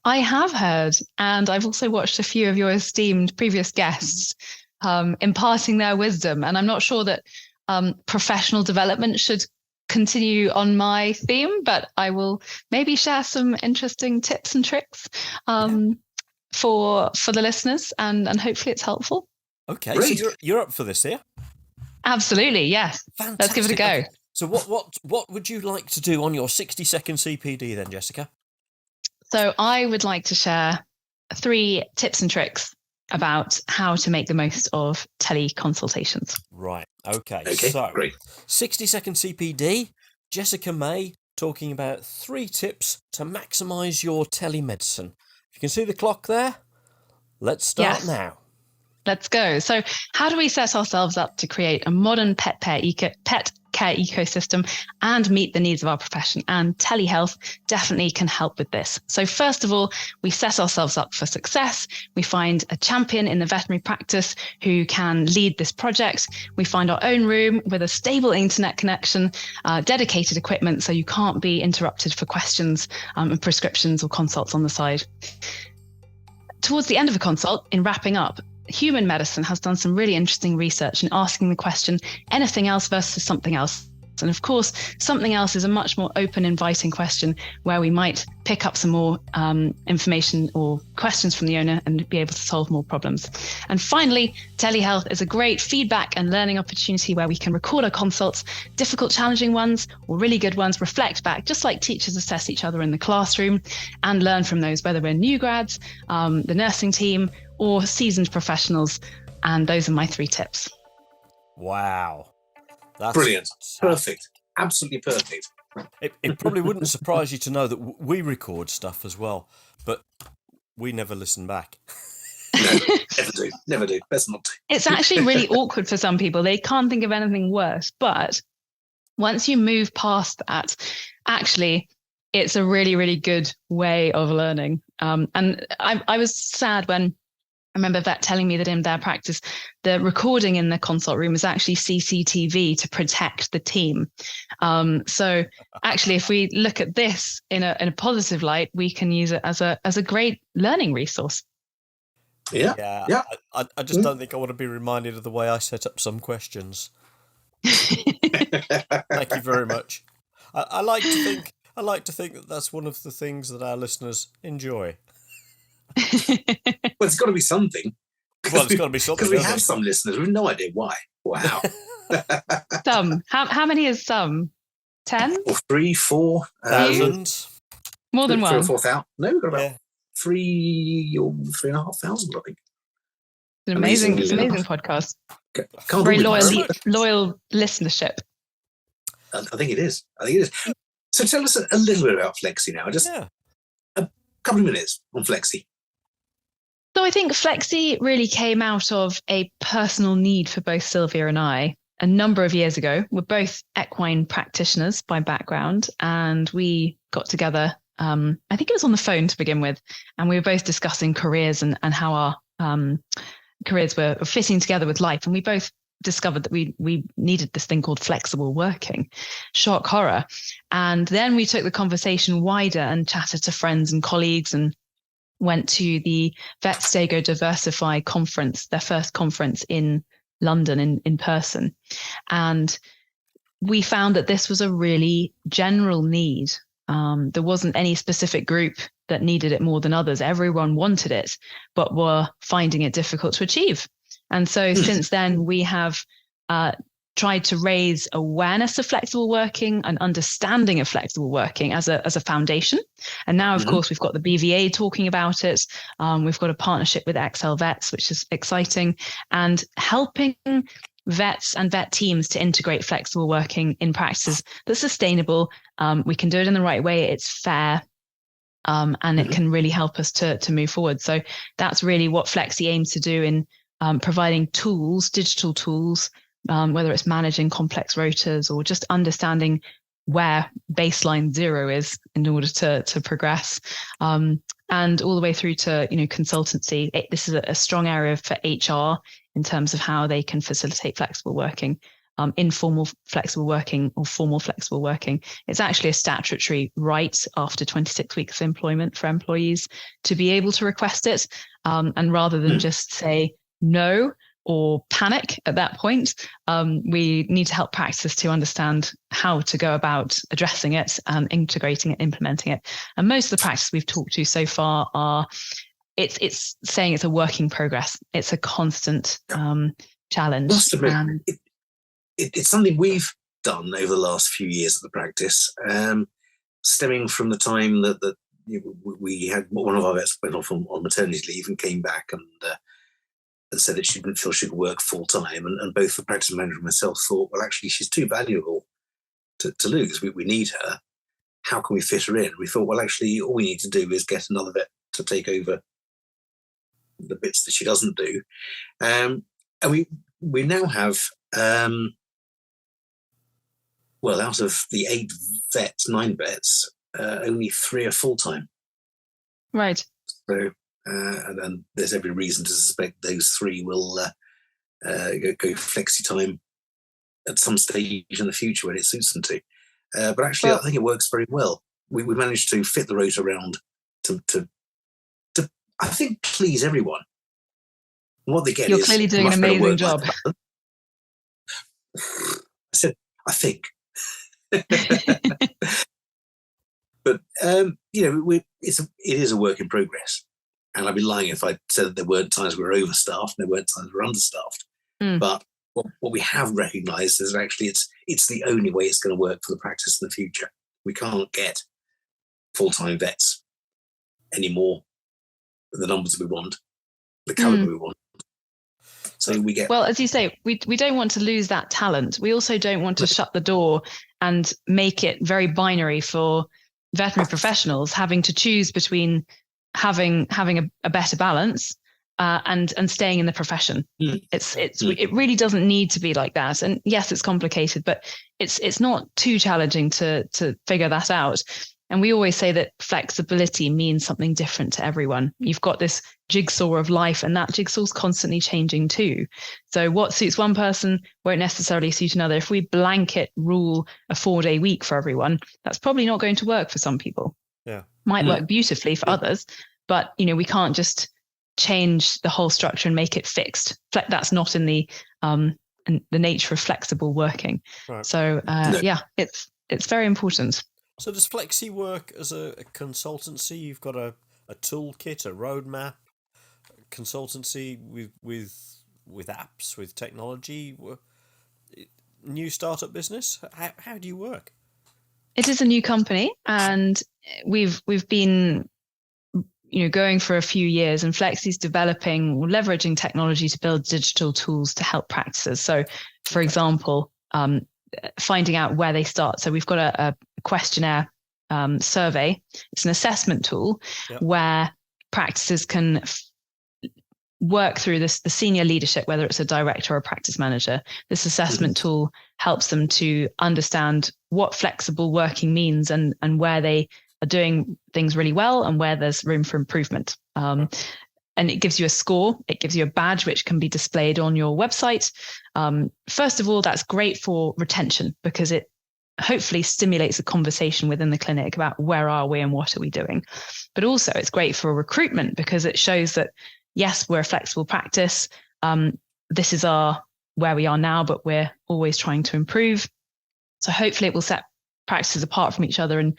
I have heard, and I've also watched a few of your esteemed previous guests imparting their wisdom, and I'm not sure that professional development should continue on my theme, but I will maybe share some interesting tips and tricks for the listeners, and hopefully it's helpful. Okay, Great. so you're up for this here? Absolutely, yes. Fantastic. Let's give it a go. So what would you like to do on your 60-second CPD then, Jessica? So I would like to share 3 tips and tricks about how to make the most of teleconsultations. Right. Okay. Okay, So, great. 60-second CPD, Jessica May talking about 3 tips to maximise your telemedicine. You can see the clock there. Let's start now. Let's go. So how do we set ourselves up to create a modern pet care ecosystem and meet the needs of our profession? And telehealth definitely can help with this. So first of all, we set ourselves up for success. We find a champion in the veterinary practice who can lead this project. We find our own room with a stable internet connection, dedicated equipment so you can't be interrupted for questions and prescriptions or consults on the side. Towards the end of a consult, in wrapping up, human medicine has done some really interesting research in asking the question, anything else versus something else. And of course, something else is a much more open, inviting question where we might pick up some more information or questions from the owner and be able to solve more problems. And finally, telehealth is a great feedback and learning opportunity where we can record our consults, difficult, challenging ones or really good ones, reflect back, just like teachers assess each other in the classroom, and learn from those, whether we're new grads, the nursing team, or seasoned professionals. And those are my 3 tips. Wow. That's Brilliant. fantastic. Perfect. Absolutely perfect. It probably wouldn't surprise you to know that we record stuff as well, but we never listen back. No, never do. Best not to. It's actually really awkward for some people. They can't think of anything worse. But once you move past that, actually, it's a really, really good way of learning. And I was sad when I remember vet telling me that in their practice, the recording in the consult room is actually CCTV to protect the team. So actually, if we look at this in a positive light, we can use it as a great learning resource. Yeah. I just don't think I want to be reminded of the way I set up some questions. Thank you very much. I like to think that that's one of the things that our listeners enjoy. Well, it's got to be something. Well, it's got to be something. Because we have some listeners. We have no idea why or how. Some. How many is some? 10? Or 3, 4 thousand. More than 3 one. or 4,000. No, we've got about 3 or 3,500, I think. It's an amazing podcast. Can't Very believe it. loyal listenership. I think it is. So tell us a little bit about Flexi now. Just a couple of minutes on Flexi. So I think Flexi really came out of a personal need for both Sylvia and I a number of years ago. We're both equine practitioners by background, and we got together, I think it was on the phone to begin with, and we were both discussing careers and how our careers were fitting together with life. And we both discovered that we needed this thing called flexible working. Shock horror. And then we took the conversation wider and chatted to friends and colleagues and went to the Vet Stego Diversify conference, their first conference in London in person. And we found that this was a really general need. There wasn't any specific group that needed it more than others. Everyone wanted it, but were finding it difficult to achieve. And so since then, we have tried to raise awareness of flexible working and understanding of flexible working as a foundation. And now, of course, we've got the BVA talking about it. We've got a partnership with XL Vets, which is exciting, and helping vets and vet teams to integrate flexible working in practices that's sustainable. We can do it in the right way. It's fair. And it can really help us to move forward. So that's really what Flexi aims to do in providing tools, digital tools, whether it's managing complex rotas or just understanding where baseline 0 is in order to progress, and all the way through to consultancy. This is a strong area for HR in terms of how they can facilitate flexible working. Informal flexible working or formal flexible working. It's actually a statutory right after 26 weeks of employment for employees to be able to request it. And rather than just say no or panic at that point, we need to help practices to understand how to go about addressing it and integrating it, implementing it. And most of the practices we've talked to so far are, it's saying it's a work in progress. It's a constant challenge. It's something we've done over the last few years of the practice, stemming from the time that we had one of our vets went off on maternity leave and came back and said that she didn't feel she could work full time. And both the practice manager and myself thought, well, actually, she's too valuable to lose. We need her. How can we fit her in? We thought, well, actually, all we need to do is get another vet to take over the bits that she doesn't do. And we now have... well, out of the 9 vets, only 3 are full-time. Right. So, and then there's every reason to suspect those 3 will go flexi time at some stage in the future when it suits them to. But actually, I think it works very well. We managed to fit the rota around to I think, please everyone. And what they get You're clearly doing an amazing job. I said, I think. But it is a work in progress, and I'd be lying if I said that there weren't times we were overstaffed and there weren't times we were understaffed. But what we have recognised is that actually it's the only way it's going to work for the practice in the future. We can't get full-time vets anymore with the numbers we want, the calibre we want. So we get... Well, as you say, we don't want to lose that talent. We also don't want to shut the door and make it very binary for veterinary professionals having to choose between having a better balance and staying in the profession. It really doesn't need to be like that. And yes, it's complicated, but it's not too challenging to figure that out. And we always say that flexibility means something different to everyone. You've got this jigsaw of life, and that jigsaw's constantly changing too. So what suits one person won't necessarily suit another. If we blanket rule a 4-day week for everyone, that's probably not going to work for some people. Yeah. Might work beautifully for others, but we can't just change the whole structure and make it fixed. That's not in the nature of flexible working. Right. So it's very important. So does Flexi work as a consultancy? You've got a toolkit, a roadmap, consultancy with apps, with technology, new startup business. How do you work? It is a new company, and we've been going for a few years, and Flexi's developing or leveraging technology to build digital tools to help practices. So, for example, finding out where they start. So we've got a questionnaire survey. It's an assessment tool where practices can work through the senior leadership, whether it's a director or a practice manager. This assessment tool helps them to understand what flexible working means and where they are doing things really well and where there's room for improvement. And it gives you a score. It gives you a badge, which can be displayed on your website. First of all, that's great for retention because it hopefully stimulates a conversation within the clinic about where are we and what are we doing. But also it's great for recruitment because it shows that, yes, we're a flexible practice. This is our where we are now, but we're always trying to improve. So hopefully it will set practices apart from each other and,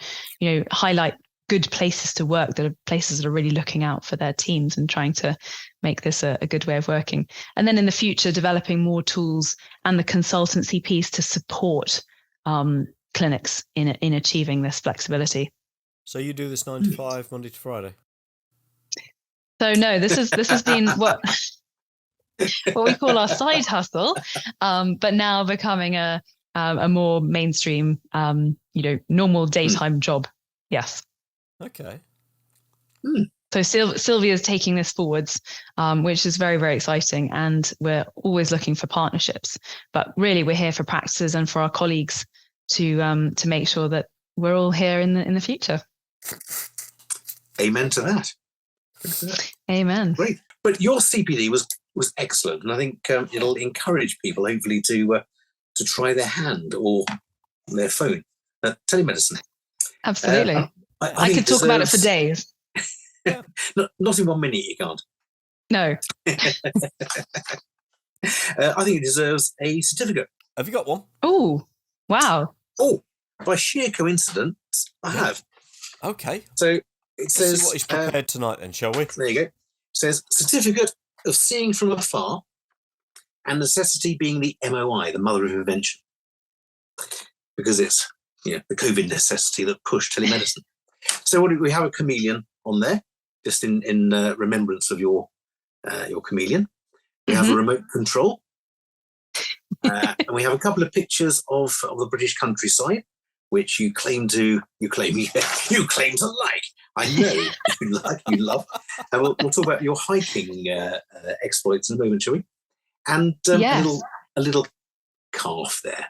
highlight good places to work, that are places that are really looking out for their teams and trying to make this a good way of working. And then in the future, developing more tools and the consultancy piece to support clinics in achieving this flexibility. So you do this 9 to 5, Monday to Friday? So no, this has been what we call our side hustle, but now becoming a more mainstream, normal daytime job. Yes. Okay. So Sylvia's taking this forwards, which is very, very exciting. And we're always looking for partnerships. But really, we're here for practices and for our colleagues to make sure that we're all here in the future. Amen to that. Amen. Great. But your CPD was excellent. And I think it'll encourage people, hopefully, to try their hand or their phone at telemedicine. Absolutely. I could talk about it for days. Not in 1 minute, you can't. No. I think it deserves a certificate. Have you got one? Oh, wow. Oh, by sheer coincidence, I have. Okay. So it says... Let's see what he's prepared tonight then, shall we? There you go. It says, certificate of seeing from afar and necessity being the MOI, the mother of invention. Because it's the COVID necessity that pushed telemedicine. So we have a chameleon on there, just in remembrance of your chameleon. We have a remote control, and we have a couple of pictures of the British countryside, which you claim to like. I know you love. And we'll talk about your hiking exploits in a moment, shall we? And yes. a little calf there.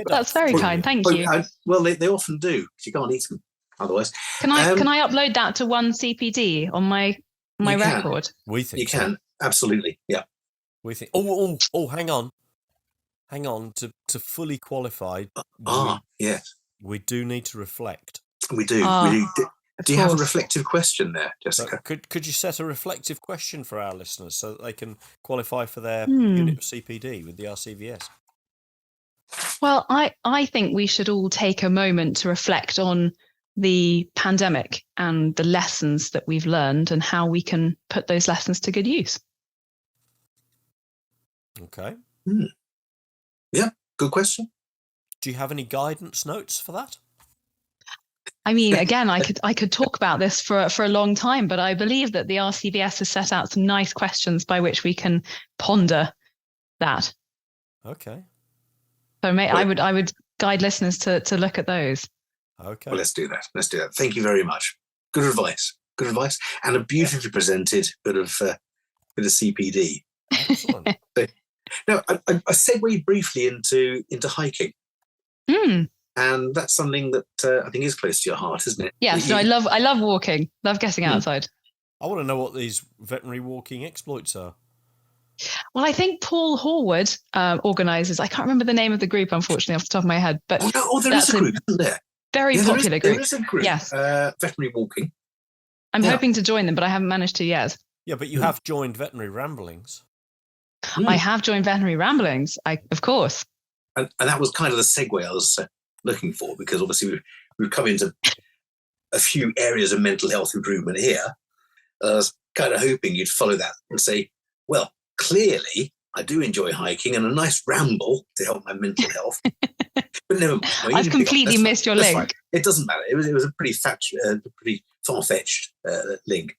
That's very kind. Thank you. Well, they often do, because you can't eat them otherwise. Can I upload that to one CPD on my record? We think you can. Absolutely. Yeah. We think. Oh! Hang on. To fully qualify. Yes. We do need to reflect. We do. Do you have a reflective question there, Jessica? Could you set a reflective question for our listeners so that they can qualify for their unit of CPD with the RCVS? Well, I think we should all take a moment to reflect on the pandemic and the lessons that we've learned and how we can put those lessons to good use. Okay. Yeah, good question. Do you have any guidance notes for that? I mean, again, I could talk about this for a long time, but I believe that the RCVS has set out some nice questions by which we can ponder that. Okay. So I would guide listeners to look at those. Okay. Well, let's do that. Thank you very much. Good advice, and a beautifully presented bit of CPD. Excellent. Now, I segued briefly into hiking, and that's something that I think is close to your heart, isn't it? Yes, I love walking. Love getting outside. I want to know what these veterinary walking exploits are. Well, I think Paul Horwood organises. I can't remember the name of the group, unfortunately, off the top of my head. But there is a group, isn't there? Very popular group. There is a group. Yes. Veterinary walking. I'm hoping to join them, but I haven't managed to yet. Yeah, but you have joined Veterinary Ramblings. I have joined Veterinary Ramblings, of course. And that was kind of the segue I was looking for, because obviously we've come into a few areas of mental health improvement here. I was kind of hoping you'd follow that and say, well, clearly I do enjoy hiking and a nice ramble to help my mental health. But never mind. I've completely missed your link. Fine. It doesn't matter. It was a pretty far-fetched link.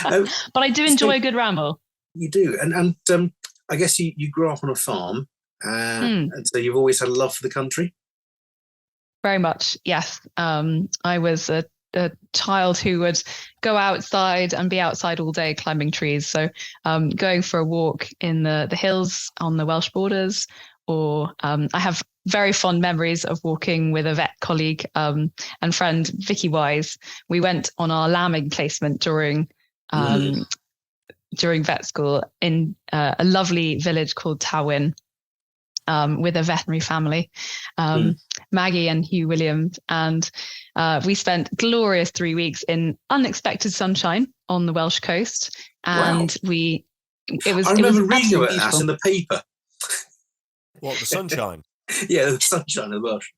But I do enjoy a good ramble. You do. And I guess you grew up on a farm, and so you've always had a love for the country? Very much, yes. I was a child who would go outside and be outside all day climbing trees. So going for a walk in the hills on the Welsh borders, or I have very fond memories of walking with a vet colleague and friend, Vicky Wise. We went on our lambing placement during vet school in a lovely village called Tawyn, with a veterinary family, Maggie and Hugh Williams. And we spent glorious 3 weeks in unexpected sunshine on the Welsh coast. And I remember reading about that in the paper. What, the sunshine? Yeah, the sunshine of the Welsh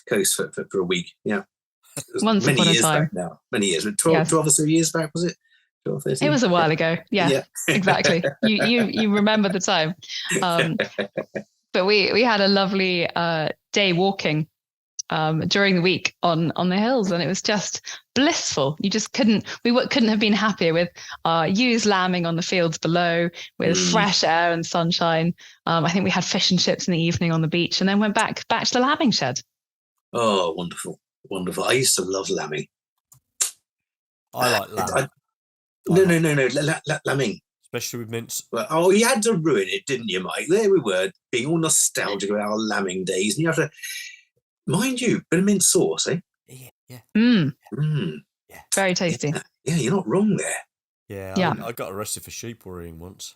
coast for a week. Yeah. Once upon a time. Back now. Many years. 12 or so years back, was it? 12, 13? It was a while ago. Yeah. Exactly. You remember the time. But we had a lovely day walking during the week on the hills, and it was just blissful. You just couldn't have been happier with ewes lambing on the fields below, with fresh air and sunshine. I think we had fish and chips in the evening on the beach, and then went back to the lambing shed. Oh, wonderful. I used to love lambing. I like lamb. No, lambing. Especially with mince. Well, you had to ruin it, didn't you, Mike? There we were, being all nostalgic about our lambing days, and you have to, mind you, bit of mint sauce, eh? Yeah. Yeah. Very tasty. Yeah, you're not wrong there. Yeah. I got arrested for sheep worrying once.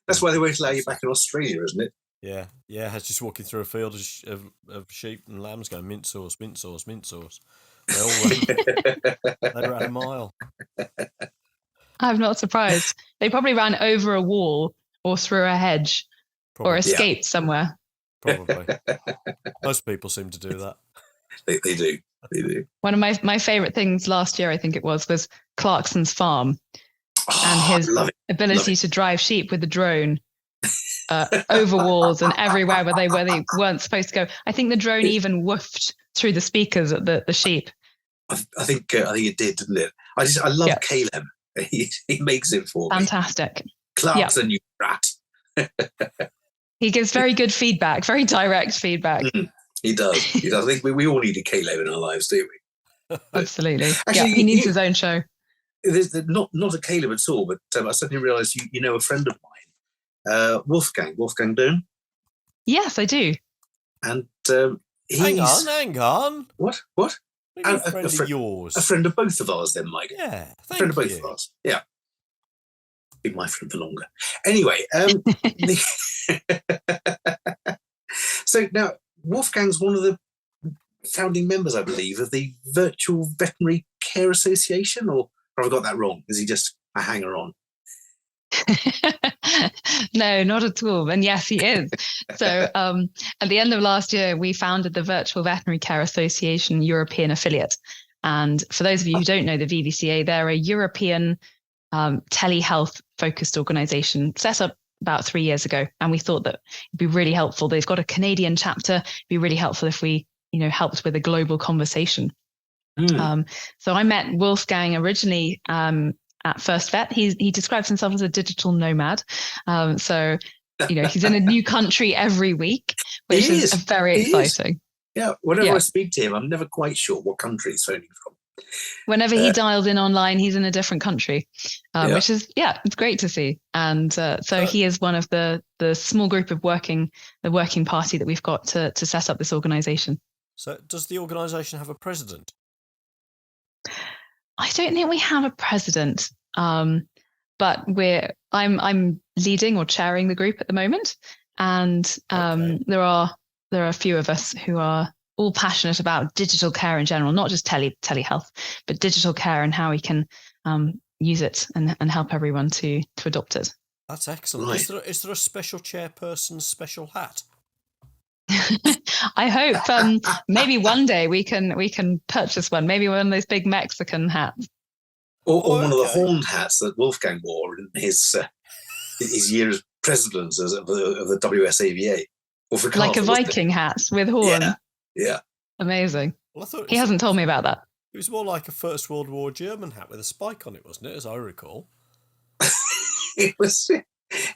That's why they won't allow you back in Australia, isn't it? Yeah. I was just walking through a field of sheep and lambs going, mint sauce, mint sauce, mint sauce. They all ran a mile. I'm not surprised. They probably ran over a wall or through a hedge or escaped somewhere. Probably. Most people seem to do that. They do. One of my favourite things last year, I think it was Clarkson's farm and his ability to drive sheep with the drone over walls and everywhere where they weren't supposed to go. I think the drone even woofed through the speakers at the sheep. I think it did, didn't it? I love Caleb. He makes it for Fantastic. me. Clarkson, you rat. He gives very good feedback, very direct feedback. He does. I think we all need a Caleb in our lives, do we? Absolutely. Actually, he needs his own show. There's not a Caleb at all, but I suddenly realised you know a friend of mine, Wolfgang Doon. Yes, I do. And hang on. What? A friend of yours. A friend of both of ours, then, Mike. Yeah, a friend of both of ours. Yeah. Be my friend for longer. Anyway, so now Wolfgang's one of the founding members, I believe, of the Virtual Veterinary Care Association, or have I got that wrong? Is he just a hanger-on? No, not at all. And yes, he is. So at the end of last year, we founded the Virtual Veterinary Care Association European affiliate. And for those of you who don't know the VVCA, they're a European telehealth focused organization set up about 3 years ago. And we thought that it'd be really helpful. They've got a Canadian chapter. It'd be really helpful if we, helped with a global conversation. So I met Wolfgang originally at FirstVet. He describes himself as a digital nomad. So, he's in a new country every week, which is very exciting. Yeah. Whenever I speak to him, I'm never quite sure what country he's phoning from. Whenever he dials in online, he's in a different country, which is, it's great to see. And so he is one of the small group of the working party that we've got to set up this organization. So does the organization have a president? I don't think we have a president, but I'm leading or chairing the group at the moment, and there are a few of us who are all passionate about digital care in general, not just telehealth, but digital care and how we can use it and help everyone to adopt it. That's excellent. Right. Is there a special chairperson's special hat? I hope maybe one day we can purchase one. Maybe one of those big Mexican hats, or one of the horned hats that Wolfgang wore in his year as president of the WSAVA, or for like a Viking hat with horn. Yeah, amazing. Well, I thought he hasn't told me about that. It was more like a First World War German hat with a spike on it, wasn't it? As I recall, It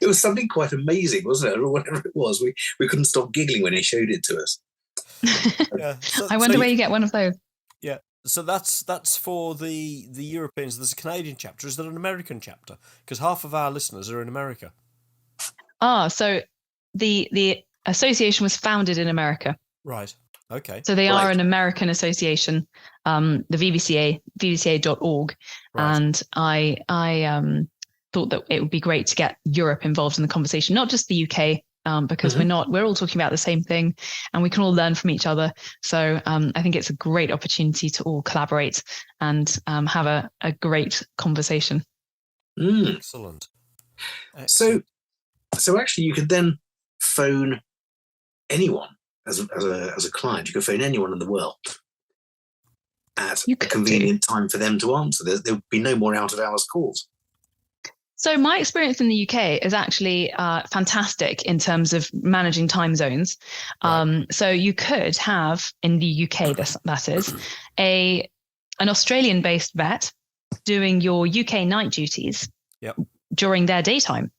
was something quite amazing, wasn't it? Or whatever it was. We couldn't stop giggling when he showed it to us. I wonder where you get one of those. Yeah. So that's for the Europeans. There's a Canadian chapter. Is there an American chapter? Because half of our listeners are in America. So the association was founded in America. Right. Okay. So they are an American association, the VVCA, vvca.org. Right. And I thought that it would be great to get Europe involved in the conversation, not just the UK, because we're all talking about the same thing and we can all learn from each other. So I think it's a great opportunity to all collaborate and have a great conversation. Excellent. So So actually, you could then phone anyone as a client. You could phone anyone in the world at a convenient time for them to answer. There would be no more out of hours calls. So my experience in the UK is actually fantastic in terms of managing time zones. Right. So you could have in the UK, that is, an Australian-based vet doing your UK night duties during their daytime.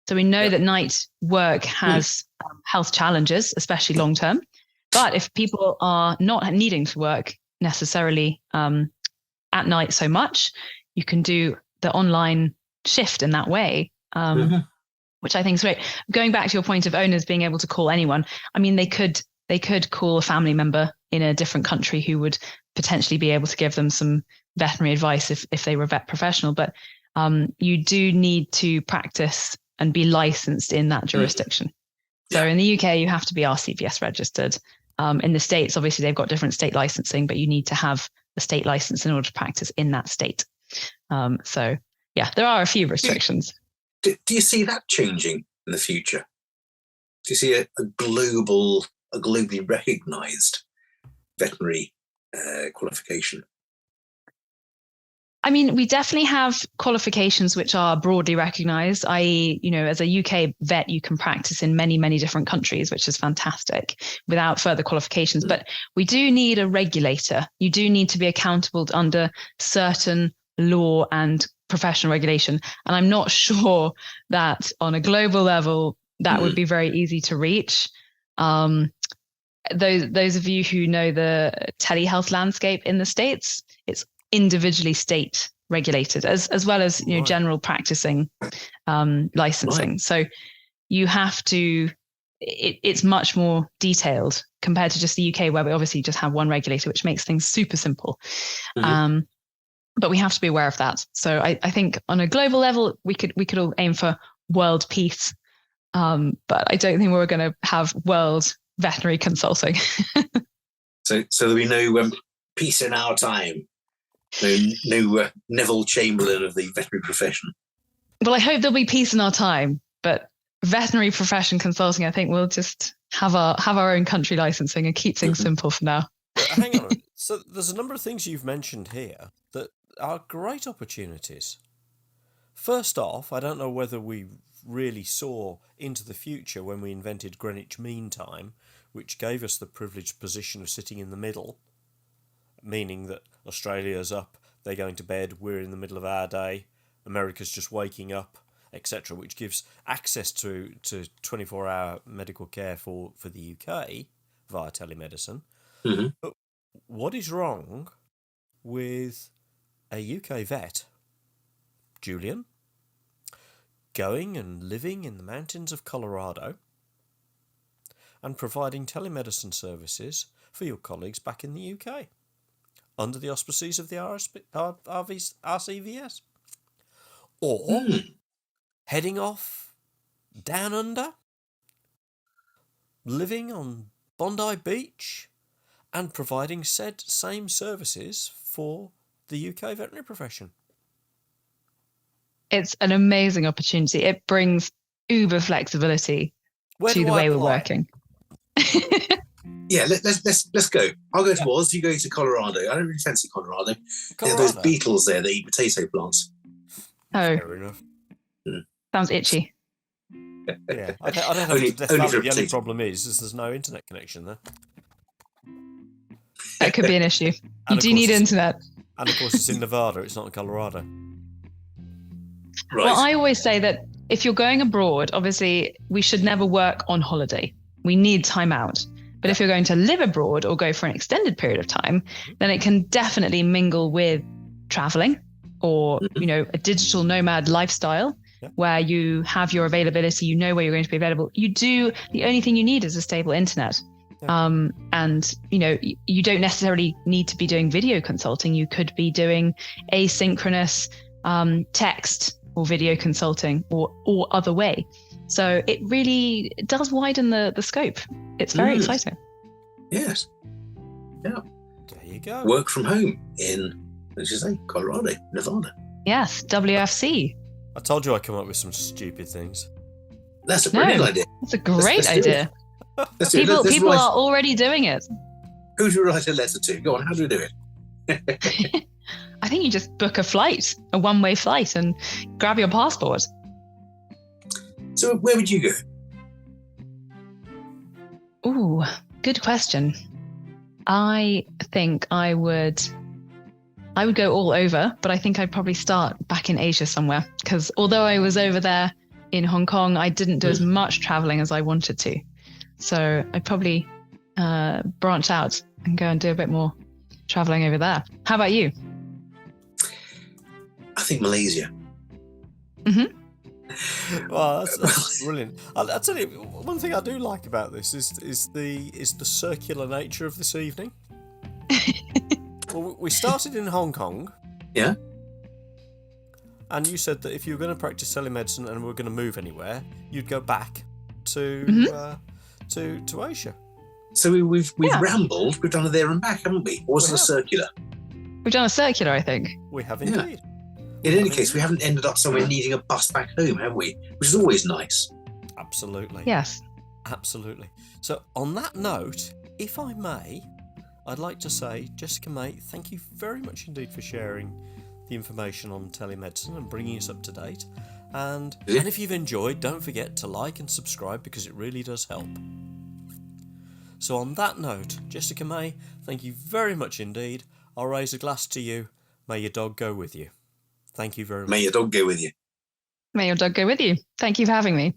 So we know that night work has health challenges, especially long term. But if people are not needing to work necessarily at night so much, you can do the online shift in that way, which I think is great. Going back to your point of owners being able to call anyone, I mean, they could call a family member in a different country who would potentially be able to give them some veterinary advice if they were a vet professional. But you do need to practice and be licensed in that jurisdiction. So in the UK, you have to be RCVS registered. In the States, obviously, they've got different state licensing, but you need to have the state license in order to practice in that state. So, yeah, there are a few restrictions. Do you see that changing in the future? Do you see a globally recognised veterinary qualification? I mean, we definitely have qualifications which are broadly recognised, i.e., as a UK vet, you can practice in many, many different countries, which is fantastic without further qualifications. But we do need a regulator. You do need to be accountable under certain law and professional regulation. And I'm not sure that on a global level, that would be very easy to reach. Those of you who know the telehealth landscape in the States, it's individually state regulated as well as general practicing licensing. Right. So you have to, it's much more detailed compared to just the UK, where we obviously just have one regulator, which makes things super simple. But we have to be aware of that. So I think on a global level, we could all aim for world peace. But I don't think we're going to have world veterinary consulting. So there'll be no peace in our time. No Neville Chamberlain of the veterinary profession. Well, I hope there'll be peace in our time, but veterinary profession consulting, I think we'll just have our own country licensing and keep things simple for now. Hang on. So there's a number of things you've mentioned here that are great opportunities. First off, I don't know whether we really saw into the future when we invented Greenwich Mean Time, which gave us the privileged position of sitting in the middle, meaning that Australia's up, they're going to bed, we're in the middle of our day, America's just waking up, etc., which gives access to 24-hour medical care for the UK via telemedicine. But what is wrong with a UK vet, Julian, going and living in the mountains of Colorado and providing telemedicine services for your colleagues back in the UK? Under the auspices of the RCVS? Or heading off down under, living on Bondi Beach and providing said same services for the UK veterinary profession. It's an amazing opportunity. It brings uber flexibility to the way we're working. Yeah, let's go. I'll go to Oz. You go to Colorado. I don't really fancy Colorado. There are those beetles there that eat potato plants. Oh, fair enough. Sounds itchy. Yeah, I don't have to Death Valley. The only problem is there's no internet connection there. That could be an issue. You do need internet. And of course, it's in Nevada. It's not in Colorado. Right. Well, I always say that if you're going abroad, obviously we should never work on holiday. We need time out. But if you're going to live abroad or go for an extended period of time, then it can definitely mingle with traveling or, a digital nomad lifestyle where you have your availability, you know where you're going to be available. The only thing you need is a stable internet. And, you don't necessarily need to be doing video consulting. You could be doing asynchronous text or video consulting or other way. So it really does widen the scope. It's very exciting. Yes. Yeah. There you go. Work from home in, as you say, Colorado, Nevada. Yes, WFC. I told you I'd come up with some stupid things. That's a brilliant idea. That's a great Let's do it. idea. Let's do it. Let's People write- are already doing it. Who do you write a letter to? Go on, how do we do it? I think you just book a flight, a one-way flight, and grab your passport. So where would you go? Ooh, good question. I think I would go all over, but I think I'd probably start back in Asia somewhere, because although I was over there in Hong Kong, I didn't do as much traveling as I wanted to. So I'd probably branch out and go and do a bit more traveling over there. How about you? I think Malaysia. Well, that's brilliant. I'll tell you, one thing I do like about this is the circular nature of this evening. Well, we started in Hong Kong. Yeah. And you said that if you were going to practice telemedicine and were going to move anywhere, you'd go back to Asia. So we've rambled. We've done a there and back, haven't we? Or was it a circular? We've done a circular, I think. We have indeed. In any case, we haven't ended up somewhere needing a bus back home, have we? Which is always nice. Absolutely. Yes. Absolutely. So on that note, if I may, I'd like to say, Jessica May, thank you very much indeed for sharing the information on telemedicine and bringing us up to date. And if you've enjoyed, don't forget to like and subscribe, because it really does help. So on that note, Jessica May, thank you very much indeed. I'll raise a glass to you. May your dog go with you. Thank you very much. May your dog go with you. May your dog go with you. Thank you for having me.